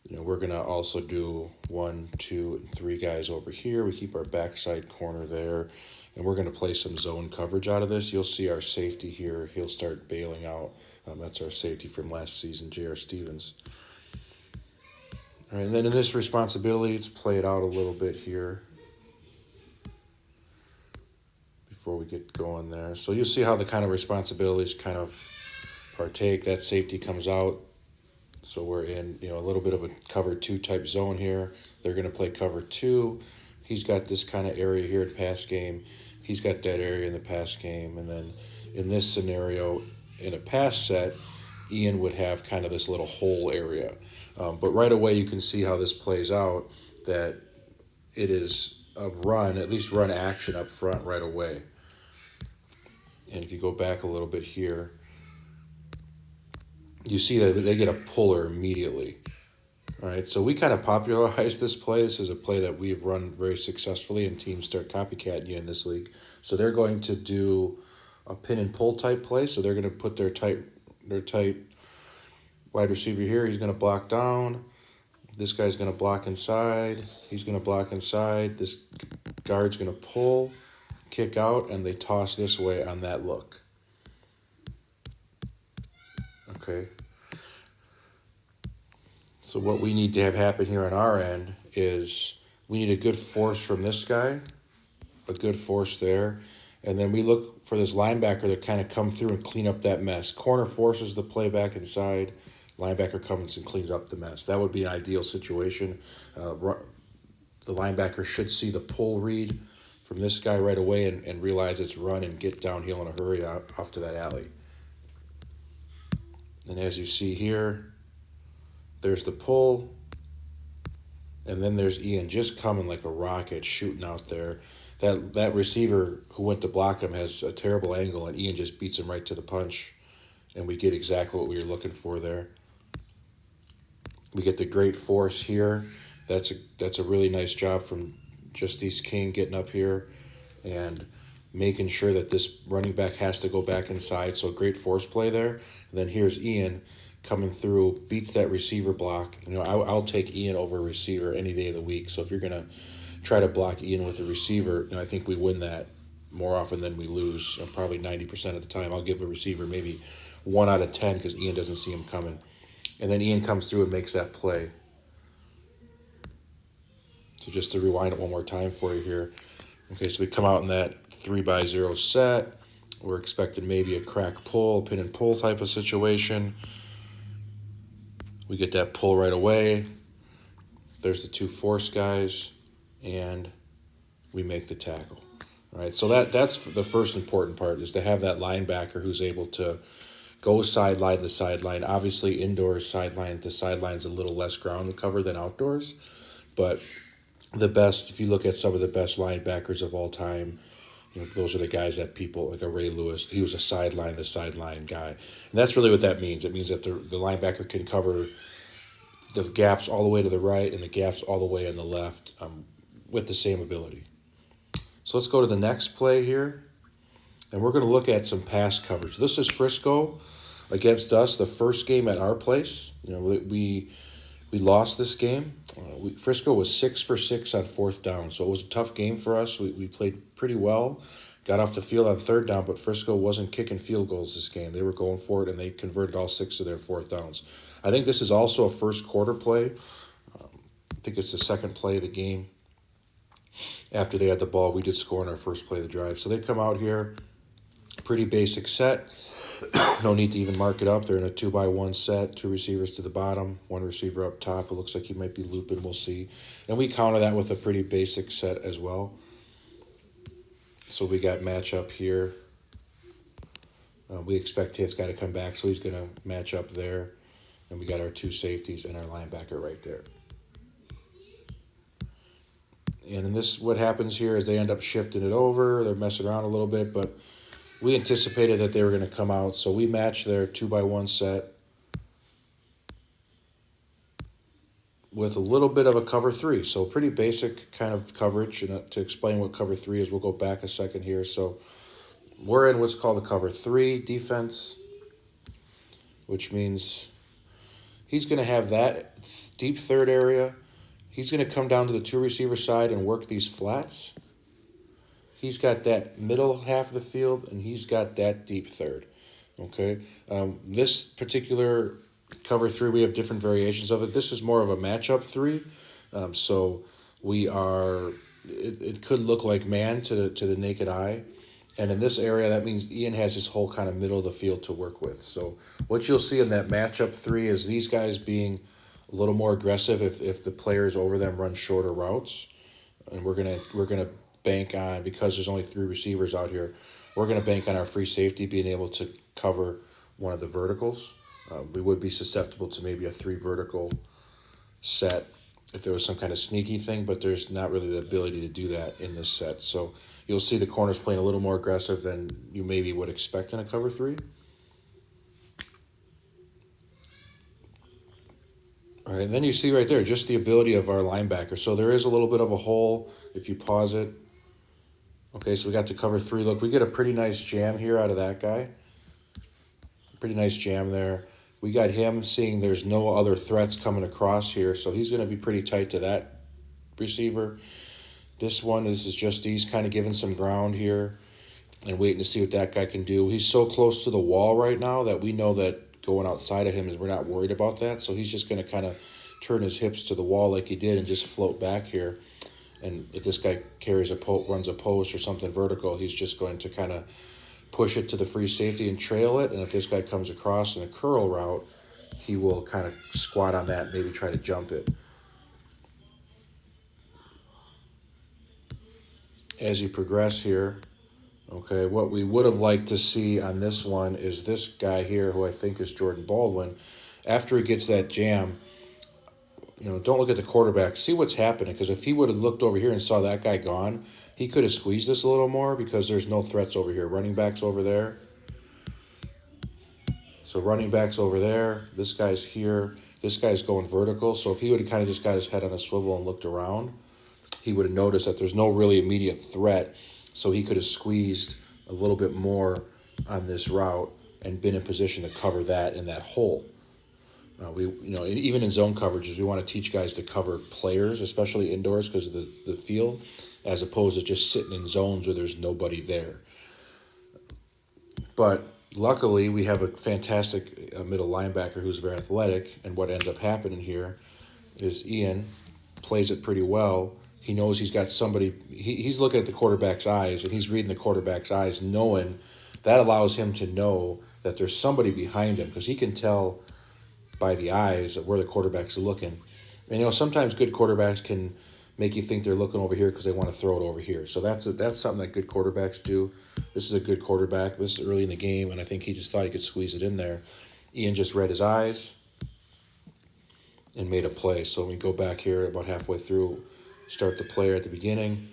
Speaker 6: we're going to also do 1, 2, and 3 guys over here. We keep our backside corner there, and we're going to play some zone coverage out of this. You'll see our safety here. He'll start bailing out. That's our safety from last season, J.R. Stevens. All right, and then in this responsibility, let's play it out a little bit here before we get going there. So you'll see how the kind of responsibilities kind of partake. That safety comes out. So we're in, a little bit of a cover 2 type zone here. They're going to play cover 2. He's got this kind of area here in pass game. He's got that area in the pass game. And then in this scenario, in a pass set, Ian would have kind of this little hole area. But right away you can see how this plays out, that it is a run, at least run action up front right away. And if you go back a little bit here, you see that they get a puller immediately. All right, so we kind of popularized this play. This is a play that we've run very successfully, and teams start copycatting you in this league. So they're going to do a pin and pull type play. So they're going to put their tight wide receiver here. He's going to block down. This guy's going to block inside. He's going to block inside. This guard's going to pull, kick out, and they toss this way on that look. Okay. So what we need to have happen here on our end is we need a good force from this guy, a good force there, and then we look for this linebacker to kind of come through and clean up that mess. Corner forces the play back inside. Linebacker comes and cleans up the mess. That would be an ideal situation. The linebacker should see the pull read from this guy right away and realize it's run and get downhill in a hurry off to that alley. And as you see here, there's the pull, and then there's Ian just coming like a rocket, shooting out there. That receiver who went to block him has a terrible angle, and Ian just beats him right to the punch, and we get exactly what we were looking for there. We get the great force here. That's a really nice job from Justice King getting up here and making sure that this running back has to go back inside. So great force play there. And then here's Ian coming through, beats that receiver block. I'll take Ian over receiver any day of the week. So if you're going to try to block Ian with a receiver, I think we win that more often than we lose. Probably 90% of the time. I'll give a receiver maybe 1 out of 10 because Ian doesn't see him coming. And then Ian comes through and makes that play. So just to rewind it one more time for you here. Okay, so we come out in that 3-by-0 set. We're expecting maybe a crack pull, pin and pull type of situation. We get that pull right away. There's the 2 force guys, and we make the tackle. All right, so that's the first important part, is to have that linebacker who's able to go sideline to sideline. Obviously, indoors, sideline to sideline is a little less ground to cover than outdoors, but the best, if you look at some of the best linebackers of all time, those are the guys that people, like a Ray Lewis, he was a sideline to sideline guy. And that's really what that means. It means that the linebacker can cover the gaps all the way to the right and the gaps all the way on the left with the same ability. So let's go to the next play here. And we're going to look at some pass coverage. This is Frisco against us, the first game at our place. We lost this game. Frisco was 6 for 6 on 4th down, so it was a tough game for us. We played pretty well, got off the field on 3rd down, but Frisco wasn't kicking field goals this game. They were going for it, and they converted all 6 of their 4th downs. I think this is also a first quarter play. I think it's the second play of the game. After they had the ball, we did score on our first play of the drive. So they come out here, pretty basic set. No need to even mark it up. They're in a 2-by-1 set, 2 receivers to the bottom, 1 receiver up top. It looks like he might be looping. We'll see. And we counter that with a pretty basic set as well. So we got matchup here. We expect his guy to come back, so he's going to match up there. And we got our 2 safeties and our linebacker right there. And in this, what happens here is they end up shifting it over. They're messing around a little bit, but we anticipated that they were going to come out, so we matched their 2-by-1 set with a little bit of a cover 3. So pretty basic kind of coverage. And to explain what cover 3 is, we'll go back a second here. So we're in what's called a cover 3 defense, which means he's going to have that deep third area. He's going to come down to the 2 receiver side and work these flats. He's got that middle half of the field, and he's got that deep third. Okay, this particular Cover 3, we have different variations of it. This is more of a matchup 3. So we are, it could look like man to the naked eye. And in this area, that means Ian has his whole kind of middle of the field to work with. So what you'll see in that matchup 3 is these guys being a little more aggressive if the players over them run shorter routes. And we're gonna bank on, because there's only 3 receivers out here, we're gonna bank on our free safety being able to cover one of the verticals. We would be susceptible to maybe a 3 vertical set if there was some kind of sneaky thing, but there's not really the ability to do that in this set. So you'll see the corners playing a little more aggressive than you maybe would expect in a cover 3. All right, and then you see right there just the ability of our linebacker. So there is a little bit of a hole if you pause it. Okay, so we got to cover 3. Look, we get a pretty nice jam here out of that guy. Pretty nice jam there. We got him seeing there's no other threats coming across here, so he's going to be pretty tight to that receiver. This one is just he's kind of giving some ground here and waiting to see what that guy can do. He's so close to the wall right now that we know that going outside of him is we're not worried about that, so he's just going to kind of turn his hips to the wall like he did and just float back here. And if this guy carries runs a post or something vertical, he's just going to kind of push it to the free safety and trail it. And if this guy comes across in a curl route, he will kind of squat on that and maybe try to jump it. As you progress here, okay, what we would have liked to see on this one is this guy here, who I think is Jordan Baldwin. After he gets that jam, don't look at the quarterback. See what's happening, because if he would have looked over here and saw that guy gone, he could have squeezed this a little more because there's no threats over here. Running back's over there. So running back's over there. This guy's here. This guy's going vertical. So if he would have kind of just got his head on a swivel and looked around, he would have noticed that there's no really immediate threat. So he could have squeezed a little bit more on this route and been in position to cover that in that hole. Even in zone coverages, we want to teach guys to cover players, especially indoors because of the field, as opposed to just sitting in zones where there's nobody there. But luckily, we have a fantastic middle linebacker who's very athletic, and what ends up happening here is Ian plays it pretty well. He knows he's got somebody, he's looking at the quarterback's eyes, and he's reading the quarterback's eyes, knowing that allows him to know that there's somebody behind him, because he can tell by the eyes of where the quarterback's looking. And sometimes good quarterbacks can make you think they're looking over here because they want to throw it over here. So that's something that good quarterbacks do. This is a good quarterback. This is early in the game, and I think he just thought he could squeeze it in there. Ian just read his eyes and made a play. So we go back here about halfway through, start the player at the beginning,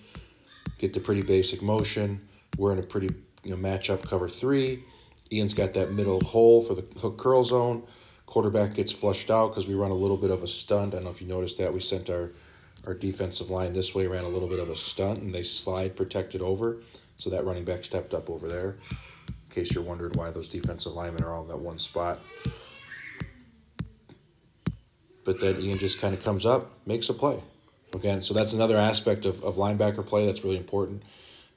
Speaker 6: get the pretty basic motion. We're in a pretty matchup cover 3. Ian's got that middle hole for the hook curl zone. Quarterback gets flushed out because we run a little bit of a stunt. I don't know if you noticed that. We sent our defensive line this way, ran a little bit of a stunt, and they slide protected over. So that running back stepped up over there, in case you're wondering why those defensive linemen are all in that one spot. But then Ian just kind of comes up, makes a play. Okay, and so that's another aspect of linebacker play that's really important,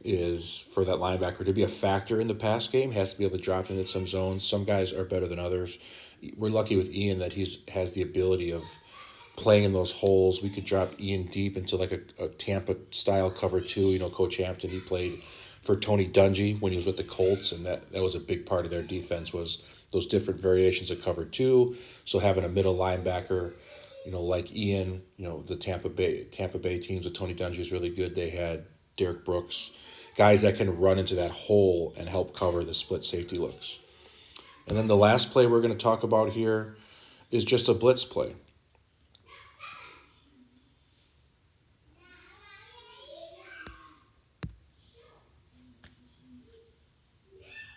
Speaker 6: is for that linebacker to be a factor in the pass game, has to be able to drop into some zones. Some guys are better than others. We're lucky with Ian that has the ability of playing in those holes. We could drop Ian deep into like a Tampa-style cover 2. Coach Hampton, he played for Tony Dungy when he was with the Colts, and that was a big part of their defense, was those different variations of cover 2. So having a middle linebacker, like Ian, the Tampa Bay teams with Tony Dungy is really good. They had Derek Brooks, guys that can run into that hole and help cover the split safety looks. And then the last play we're going to talk about here is just a blitz play.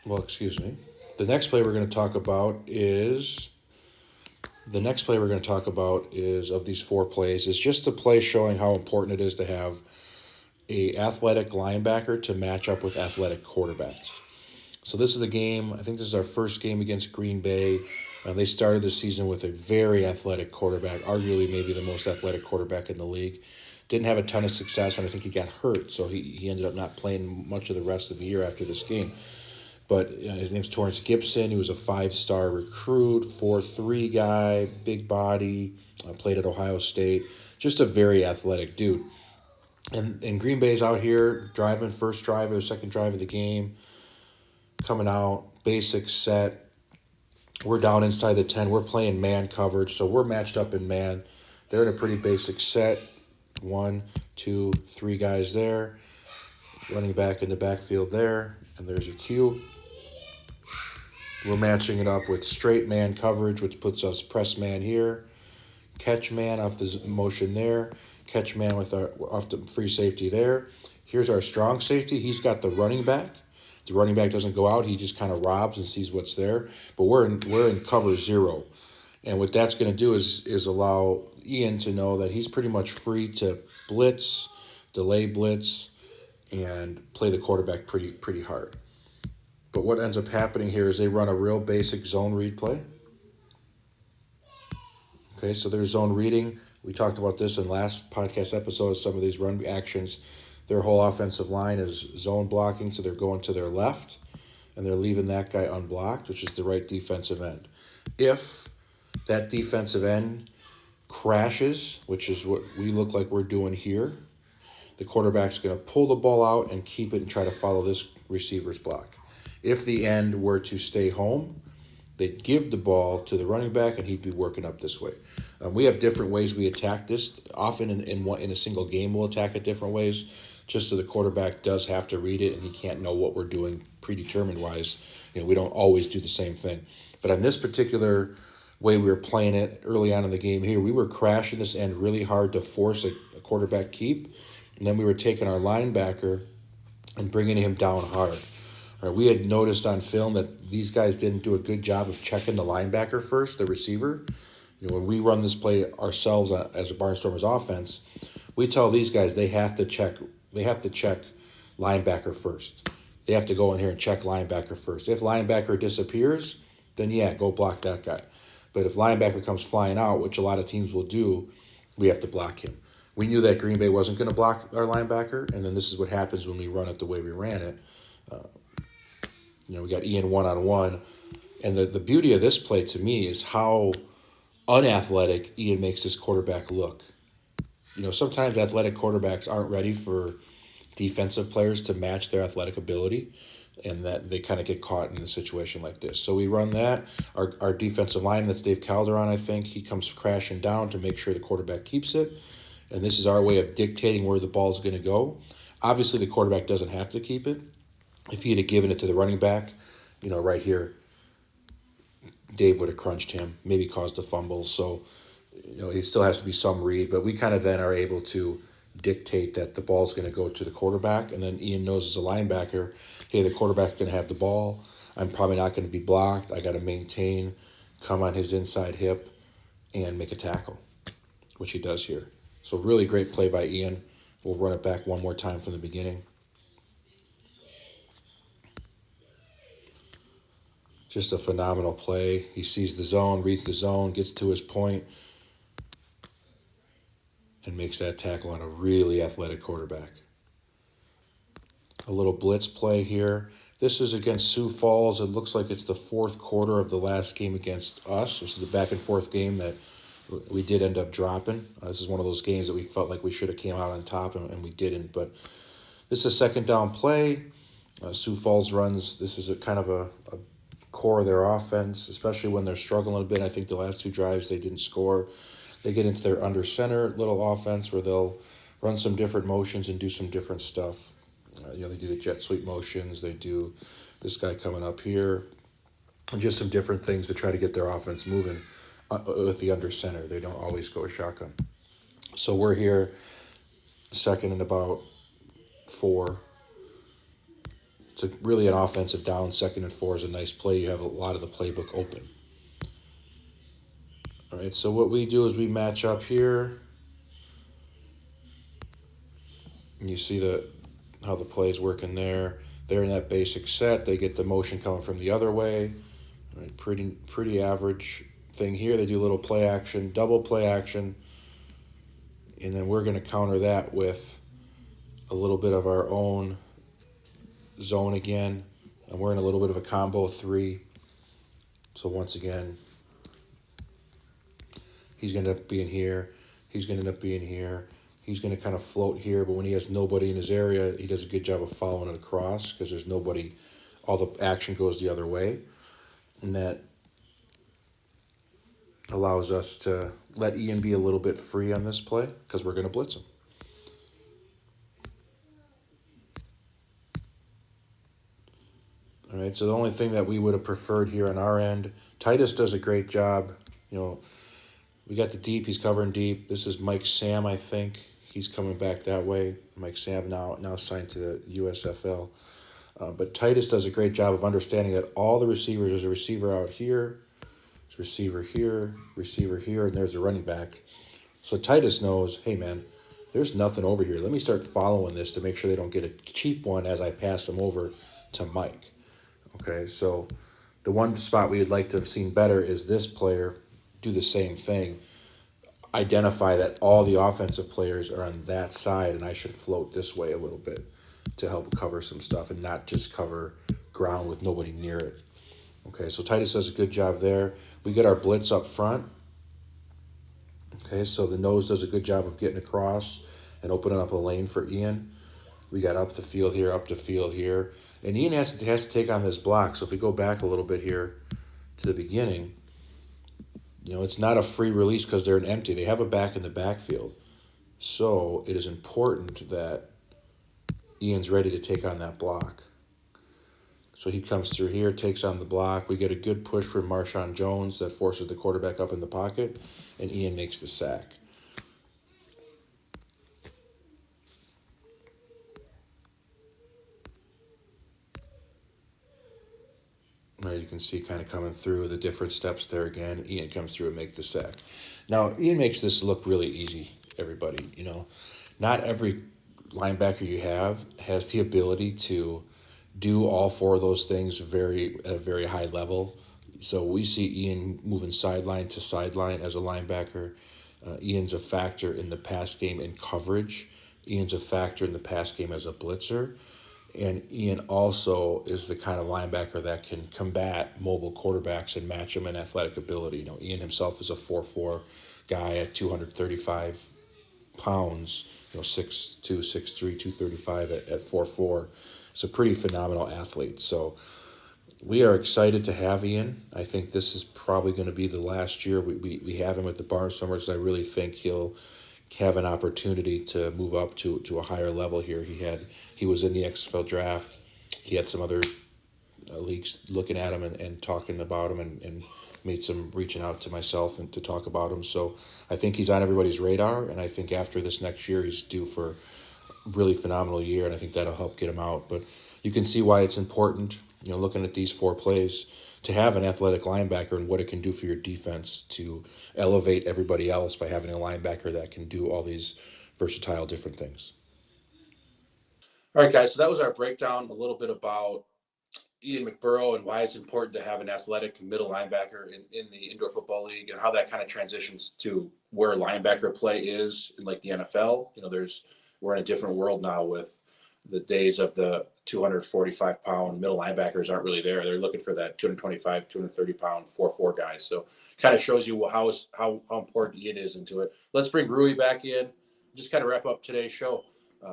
Speaker 6: Well, excuse me. The next play we're going to talk about is of these 4 plays is just a play showing how important it is to have a athletic linebacker to match up with athletic quarterbacks. So this is a game, I think this is our first game against Green Bay. They started the season with a very athletic quarterback, arguably maybe the most athletic quarterback in the league. Didn't have a ton of success, and I think he got hurt, so he ended up not playing much of the rest of the year after this game. But his name's Torrance Gibson. He was a 5-star recruit, 4'3" guy, big body, played at Ohio State. Just a very athletic dude. And Green Bay's out here driving first drive or second drive of the game, coming out, basic set. We're down inside the 10. We're playing man coverage, so we're matched up in man. They're in a pretty basic set. 1, 2, 3 guys there. Running back in the backfield there. And there's your cue. We're matching it up with straight man coverage, which puts us press man here. Catch man off the motion there. Catch man with our off the free safety there. Here's our strong safety. He's got the running back. The running back doesn't go out. He just kind of robs and sees what's there. But we're in cover 0. And what that's going to do is allow Ian to know that he's pretty much free to blitz, delay blitz, and play the quarterback pretty hard. But what ends up happening here is they run a real basic zone read play. Okay, so there's zone reading. We talked about this in last podcast episode, some of these run actions. Their whole offensive line is zone blocking, so they're going to their left, and they're leaving that guy unblocked, which is the right defensive end. If that defensive end crashes, which is what we look like we're doing here, the quarterback's going to pull the ball out and keep it and try to follow this receiver's block. If the end were to stay home, they'd give the ball to the running back, and he'd be working up this way. We have different ways we attack this. Often in a single game, we'll attack it different ways, just so the quarterback does have to read it, and he can't know what we're doing predetermined-wise. We don't always do the same thing. But on this particular way we were playing it early on in the game here, we were crashing this end really hard to force a quarterback keep, and then we were taking our linebacker and bringing him down hard. We had noticed on film that these guys didn't do a good job of checking the linebacker first, the receiver. When we run this play ourselves as a Barnstormers offense, we tell these guys they have to check linebacker first. They have to go in here and check linebacker first. If linebacker disappears, then go block that guy. But if linebacker comes flying out, which a lot of teams will do, we have to block him. We knew that Green Bay wasn't going to block our linebacker, and then this is what happens when we run it the way we ran it. We got Ian one-on-one. And the beauty of this play to me is how unathletic Ian makes this quarterback look. Sometimes athletic quarterbacks aren't ready for defensive players to match their athletic ability, and that they kind of get caught in a situation like this. So we run that. Our defensive line, that's Dave Calderon, I think, he comes crashing down to make sure the quarterback keeps it. And this is our way of dictating where the ball is going to go. Obviously, the quarterback doesn't have to keep it. If he had given it to the running back, right here, Dave would have crunched him, maybe caused a fumble. So, it still has to be some read. But we kind of then are able to dictate that the ball's going to go to the quarterback. And then Ian knows as a linebacker, hey, the quarterback's going to have the ball. I'm probably not going to be blocked. I got to maintain, come on his inside hip, and make a tackle, which he does here. So really great play by Ian. We'll run it back one more time from the beginning. Just a phenomenal play. He sees the zone, reads the zone, gets to his point, and makes that tackle on a really athletic quarterback. A little blitz play here. This is against Sioux Falls. It looks like it's the fourth quarter of the last game against us. This is the back and forth game that we did end up dropping. This is one of those games that we felt like we should have came out on top, and we didn't. But this is a second down play. Sioux Falls runs. This is a kind of a core of their offense, especially when they're struggling a bit. I think the last 2 drives they didn't score. They get into their under center little offense where they'll run some different motions and do some different stuff. They do the jet sweep motions. They do this guy coming up here, and just some different things to try to get their offense moving with the under center. They don't always go shotgun. So we're here, second and about 4. It's really an offensive down. 2nd and 4 is a nice play. You have a lot of the playbook open. All right, so what we do is we match up here. And you see how the play is working there. They're in that basic set. They get the motion coming from the other way. All right, pretty average thing here. They do a little play action, double play action. And then we're going to counter that with a little bit of our own zone again. And we're in a little bit of a combo 3. So once again, he's going to end up being here. He's going to end up being here. He's going to kind of float here, but when he has nobody in his area, he does a good job of following it across because there's nobody. All the action goes the other way. And that allows us to let Ian be a little bit free on this play because we're going to blitz him. All right, so the only thing that we would have preferred here on our end, Titus does a great job. You know, we got the deep. He's covering deep. This is Mike Sam, I think. He's coming back that way. Mike Sam now signed to the USFL. But Titus does a great job of understanding that all the receivers, there's a receiver out here, there's a receiver here, and there's a running back. So Titus knows, hey, man, there's nothing over here. Let me start following this to make sure they don't get a cheap one as I pass them over to Mike. Okay, so the one spot we would like to have seen better is this player do the same thing. Identify that all the offensive players are on that side, and I should float this way a little bit to help cover some stuff and not just cover ground with nobody near it. Okay, so Titus does a good job there. We get our blitz up front. Okay, so the nose does a good job of getting across and opening up a lane for Ian. We got up the field here. And Ian has to take on this block. So if we go back a little bit here to the beginning, you know, it's not a free release because they're an empty. They have a back in the backfield. So it is important that Ian's ready to take on that block. So he comes through here, takes on the block. We get a good push from Marshawn Jones that forces the quarterback up in the pocket, and Ian makes the sack. Now you can see kind of coming through the different steps there again. Ian comes through and make the sack. Now, Ian makes this look really easy, everybody. You know, not every linebacker you have has the ability to do all 4 of those things at a very high level. So we see Ian moving sideline to sideline as a linebacker. Ian's a factor in the pass game in coverage. Ian's a factor in the pass game as a blitzer. And Ian also is the kind of linebacker that can combat mobile quarterbacks and match them in athletic ability. You know, Ian himself is a 4'4" guy at 235 pounds, you know, 6'2", 6'3", 235 at 4'4". He's a pretty phenomenal athlete. So we are excited to have Ian. I think this is probably going to be the last year we have him at the Barnstormers. I really think he'll have an opportunity to move up to a higher level here. He was in the XFL draft. He had some other leagues looking at him and talking about him and made some reaching out to myself and to talk about him. So I think he's on everybody's radar, and I think after this next year he's due for a really phenomenal year, and I think that'll help get him out. But you can see why it's important, you know, looking at these 4 plays, to have an athletic linebacker and what it can do for your defense to elevate everybody else by having a linebacker that can do all these versatile different things. All right, guys, so that was our breakdown a little bit about Ian McBorrough and why it's important to have an athletic middle linebacker in the Indoor Football League, and how that kind of transitions to where linebacker play is in like the NFL. You know, we're in a different world now with the days of the 245-pound middle linebackers aren't really there. They're looking for that 225, 230-pound 4'4" guys. So kind of shows you how important Ian is into it. Let's bring Rui back in. Just kind of wrap up today's show.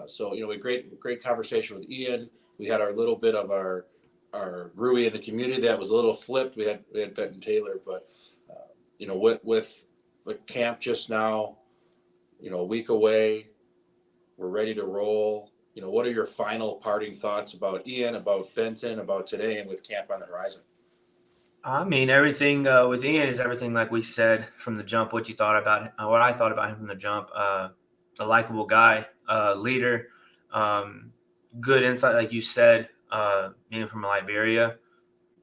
Speaker 6: So, you know, a great conversation with Ian. We had our little bit of our Rui in the community that was a little flipped. We had Benton Taylor, but you know, with the camp just now, you know, a week away, we're ready to roll. You know, what are your final parting thoughts about Ian, about Benton, about today, and with camp on the horizon?
Speaker 3: I mean, everything with Ian is everything like we said from the jump. What I thought about him from the jump. A likable guy, leader, good insight, like you said. Being from Liberia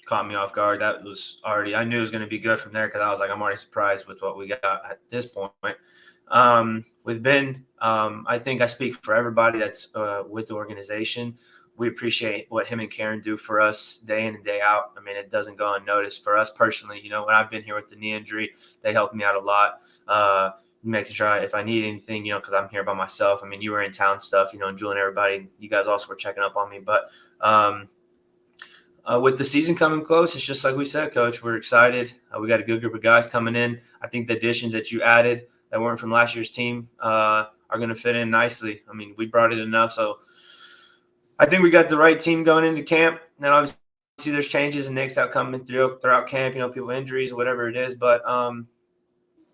Speaker 3: caught me off guard. That was already, I knew it was going to be good from there, because I was like, I'm already surprised with what we got at this point. With Ben, I think I speak for everybody that's with the organization. We appreciate what him and Karen do for us day in and day out. I mean, it doesn't go unnoticed for us personally. You know, when I've been here with the knee injury, they helped me out a lot. Making sure if I need anything, you know, because I'm here by myself. I mean, you were in town stuff, you know, and Julian, everybody, you guys also were checking up on me. But with the season coming close, it's just like we said, Coach. We're excited. We got a good group of guys coming in. I think the additions that you added that weren't from last year's team are going to fit in nicely. I mean, we brought it enough, so I think we got the right team going into camp. And then obviously there's changes and nicks that come throughout camp. People injuries, whatever it is. But I'm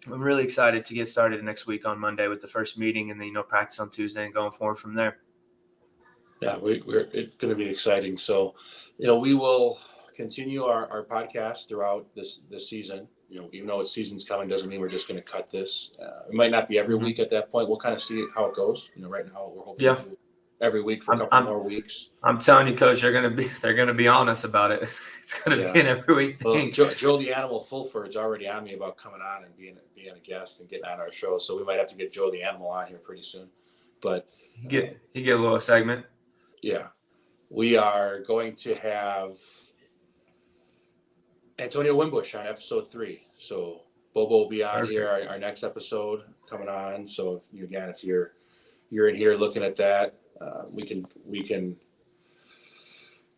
Speaker 3: really excited to get started next week on Monday with the first meeting, and then practice on Tuesday and going forward from there.
Speaker 2: Yeah, it's going to be exciting. So, we will continue our podcast throughout this season. Even though season's coming, doesn't mean we're just going to cut this. It might not be every week at that point. We'll kind of see how it goes. Right now we're hoping to do every week for a couple more weeks.
Speaker 3: I'm telling you, Coach, they're going to be on us about it. It's going to be an every week thing.
Speaker 2: Well, Joe the Animal Fulford's already on me about coming on and being a guest and getting on our show. So we might have to get Joe the Animal on here pretty soon. But
Speaker 3: he get a little segment.
Speaker 2: Yeah, we are going to have Antonio Wimbush on episode 3. So Bobo will be on here our next episode coming on. So if you're in here looking at that, we can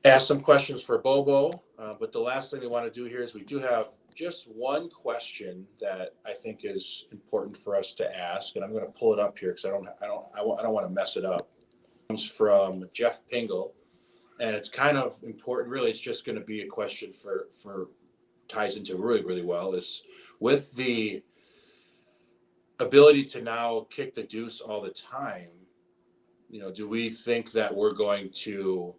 Speaker 2: ask some questions for Bobo. But the last thing we want to do here is we do have just one question that I think is important for us to ask, and I'm going to pull it up here because I don't want to mess it up. Comes from Jeff Pingle, and it's kind of important. Really, it's just going to be a question for ties into really well. Is with the ability to now kick the deuce all the time, do we think that we're going to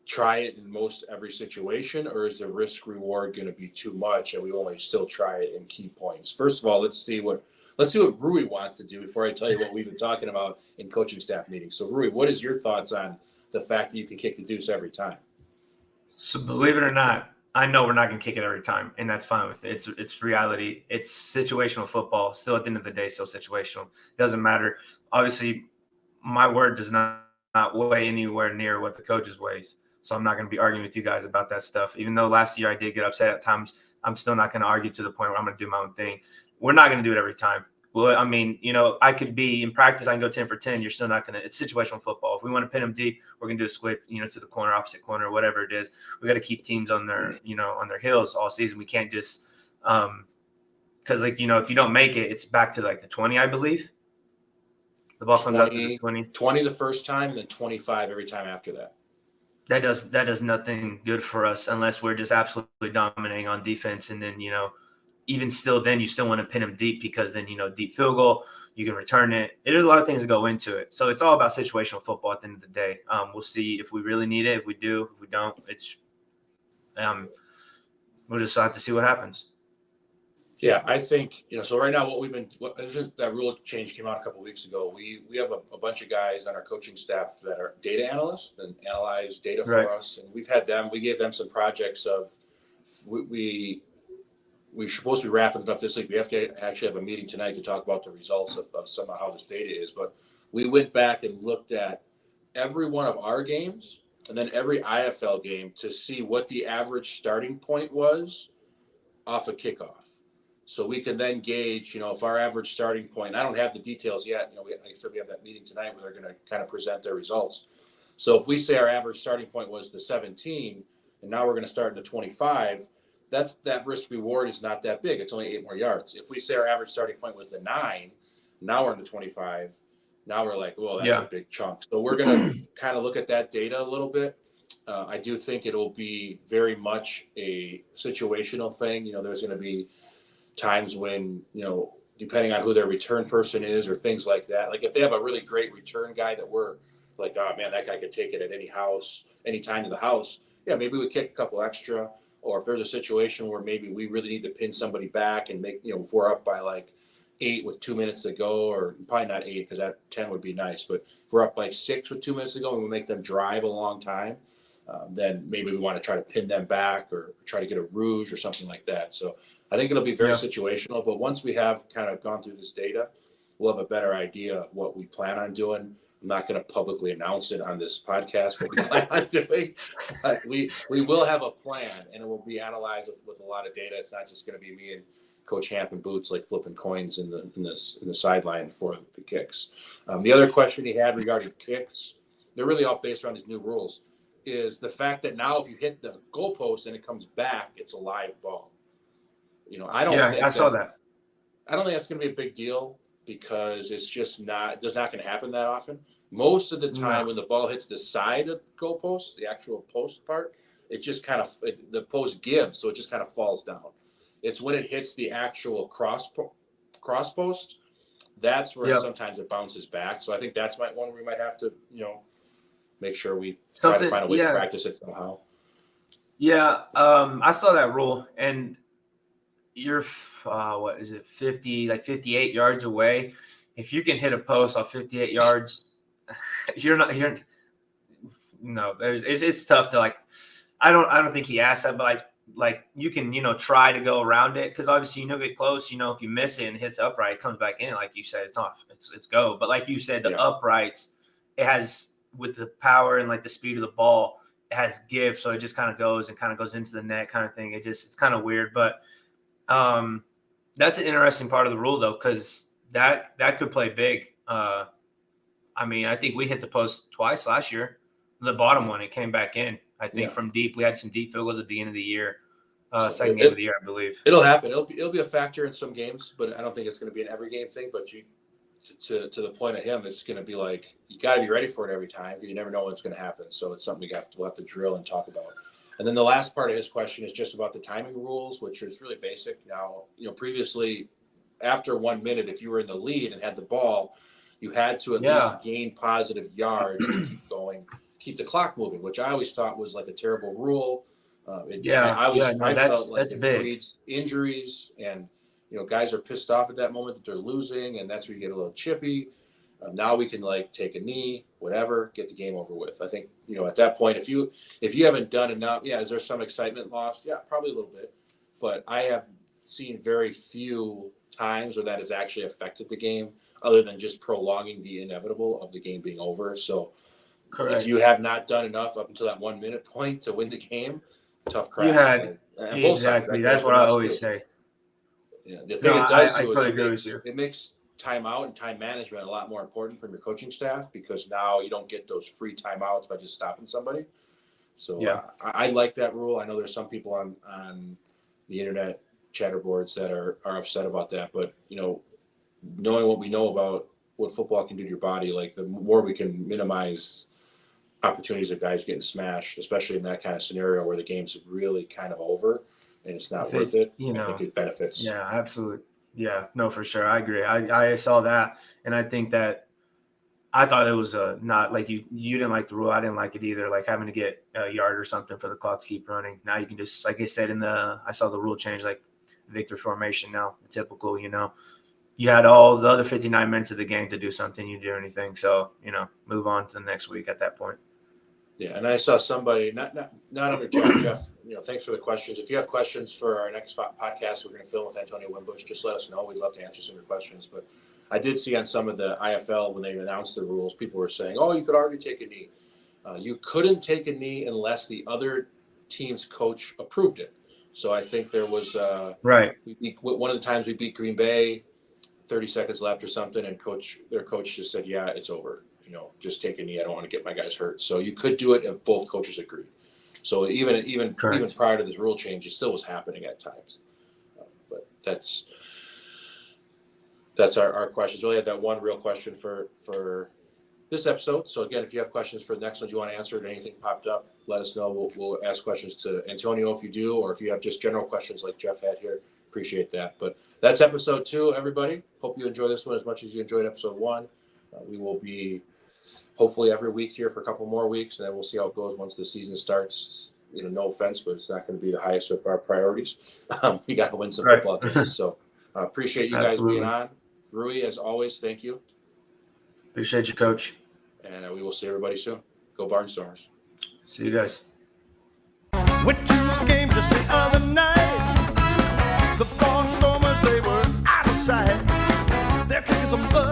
Speaker 2: try it in most every situation, or is the risk reward going to be too much and we only still try it in key points? First of all, let's see what Rui wants to do before I tell you what we've been talking about in coaching staff meetings. So Rui, what is your thoughts on the fact that you can kick the deuce every time?
Speaker 3: So believe it or not, I know we're not going to kick it every time, and that's fine with it. It's reality. It's situational football. Still, at the end of the day, still situational. It doesn't matter. Obviously, my word does not weigh anywhere near what the coach's weighs. So I'm not going to be arguing with you guys about that stuff. Even though last year I did get upset at times, I'm still not going to argue to the point where I'm going to do my own thing. We're not going to do it every time. Well, I mean, I could be in practice, I can go 10 for 10. You're still not going to – it's situational football. If we want to pin them deep, we're going to do a split, to the corner, opposite corner, whatever it is. We got to keep teams on their, on their heels all season. We can't just because, if you don't make it, it's back to, the 20, I believe. The ball comes out to the 20.
Speaker 2: 20 the first time and then 25 every time after that.
Speaker 3: That does nothing good for us unless we're just absolutely dominating on defense. And then, even still, then you still want to pin them deep because then, deep field goal, you can return it. There's a lot of things that go into it. So it's all about situational football at the end of the day. We'll see if we really need it. If we do, if we don't, it's we'll just have to see what happens.
Speaker 2: Yeah, I think, so right now since that rule change came out a couple of weeks ago, we have a bunch of guys on our coaching staff that are data analysts and analyze data for us. And we gave them some projects of, we're supposed to be wrapping it up this week. We have to actually have a meeting tonight to talk about the results of some of how this data is. But we went back and looked at every one of our games and then every IFL game to see what the average starting point was off a kickoff. So we can then gauge, if our average starting point, I don't have the details yet. Like I said, we have that meeting tonight where they're going to kind of present their results. So if we say our average starting point was the 17 and now we're going to start in the 25, that risk reward is not that big. It's only 8 more yards. If we say our average starting point was the 9, now we're in the 25. Now we're like, well, that's a big chunk. So we're going to kind of look at that data a little bit. I do think it'll be very much a situational thing. There's going to be times when, depending on who their return person is or things like that. Like if they have a really great return guy that we're like, oh man, that guy could take it at any time to the house. Yeah, maybe we kick a couple extra. Or if there's a situation where maybe we really need to pin somebody back and make, if we're up by 8 with 2 minutes to go, or probably not 8 because that 10 would be nice. But if we're up 6 with 2 minutes to go and we make them drive a long time, then maybe we want to try to pin them back or try to get a rouge or something like that. So I think it'll be very situational. But once we have kind of gone through this data, we'll have a better idea of what we plan on doing. I'm not going to publicly announce it on this podcast what we plan on doing, but we will have a plan, and it will be analyzed with a lot of data. It's not just going to be me and Coach Hamp in boots flipping coins in the sideline for the kicks. The other question he had regarding kicks, they're really all based around these new rules. is the fact that now if you hit the goalpost and it comes back, it's a live ball. I don't think
Speaker 3: I saw that.
Speaker 2: I don't think that's going to be a big deal because it's just not going to happen that often. Most of the time when the ball hits the side of the goalpost, the actual post part, it just kind of the post gives, so it just kind of falls down. It's when it hits the actual cross post, that's where sometimes it bounces back. So I think that's one where we might have to, make sure we try to find a way to practice it somehow.
Speaker 3: Yeah, I saw that rule, and you're 58 yards away. If you can hit a post off 58 yards, it's tough to I don't think he asked that, but like you can try to go around it because obviously get close. If you miss it and hits upright, it comes back in. Like you said, it's off. It's go. But like you said, the uprights, it has with the power and the speed of the ball, it has give, so it just kind of goes into the net kind of thing. It's kind of weird, but that's an interesting part of the rule though, because that could play big. I think we hit the post twice last year. The bottom one, it came back in. I think from deep. We had some deep field goals at the end of the year, second game of the year, I believe.
Speaker 2: It'll happen. It'll be a factor in some games, but I don't think it's going to be an every game thing. But to the point of him, it's going to be you got to be ready for it every time because you never know when it's going to happen. So it's something we'll have to drill and talk about. And then the last part of his question is just about the timing rules, which is really basic. Now, previously, after 1 minute, if you were in the lead and had the ball, you had to at least gain positive yards to keep going. Keep the clock moving, which I always thought was a terrible rule. I felt like it breeds injuries, and guys are pissed off at that moment that they're losing, and that's where you get a little chippy. Now we can take a knee, whatever, get the game over with. I think at that point, if you haven't done enough, is there some excitement lost? Yeah, probably a little bit, but I have seen very few times where that has actually affected the game, other than just prolonging the inevitable of the game being over. So. Correct. If you have not done enough up until that 1 minute point to win the game, tough crap.
Speaker 3: You had exactly. That's what I always say.
Speaker 2: Yeah, the thing it does is it makes timeout and time management a lot more important from your coaching staff because now you don't get those free timeouts by just stopping somebody. So I like that rule. I know there's some people on the internet chatter boards that are upset about that, but knowing what we know about what football can do to your body, the more we can minimize opportunities of guys getting smashed, especially in that kind of scenario where the game's really kind of over and it's not worth it. I think it benefits.
Speaker 3: Yeah, absolutely. Yeah, no, for sure. I agree. I saw that, and I think that I thought it was not you didn't like the rule. I didn't like it either. Having to get a yard or something for the clock to keep running. Now you can just, like I said I saw the rule change, victory formation. Now the typical, you had all the other 59 minutes of the game to do something. You do anything, so move on to the next week at that point.
Speaker 2: Yeah, and I saw somebody not under Jeff. Thanks for the questions. If you have questions for our next podcast, we're going to film with Antonio Wimbush. Just let us know. We'd love to answer some of your questions. But I did see on some of the IFL when they announced the rules, people were saying, "Oh, you could already take a knee." You couldn't take a knee unless the other team's coach approved it. So I think there was
Speaker 3: right.
Speaker 2: One of the times we beat Green Bay, 30 seconds left or something, and their coach just said, "Yeah, it's over. Just take a knee. I don't want to get my guys hurt." So you could do it if both coaches agreed. So even prior to this rule change, it still was happening at times. But that's our questions. We only had that one real question for this episode. So again, if you have questions for the next one you want to answer or anything popped up, let us know. We'll ask questions to Antonio if you do, or if you have just general questions like Jeff had here. Appreciate that. But that's episode 2, everybody. Hope you enjoy this one as much as you enjoyed episode 1. We will be hopefully every week here for a couple more weeks, and then we'll see how it goes once the season starts. No offense, but it's not going to be the highest of our priorities. We got to win some football games. So appreciate you guys being on. Rui, as always, thank you.
Speaker 3: Appreciate you, Coach.
Speaker 2: And we will see everybody soon. Go Barnstormers.
Speaker 3: See you guys.
Speaker 1: Went to a game just the other night. The Barnstormers, they were out of sight. They're kicking some butt.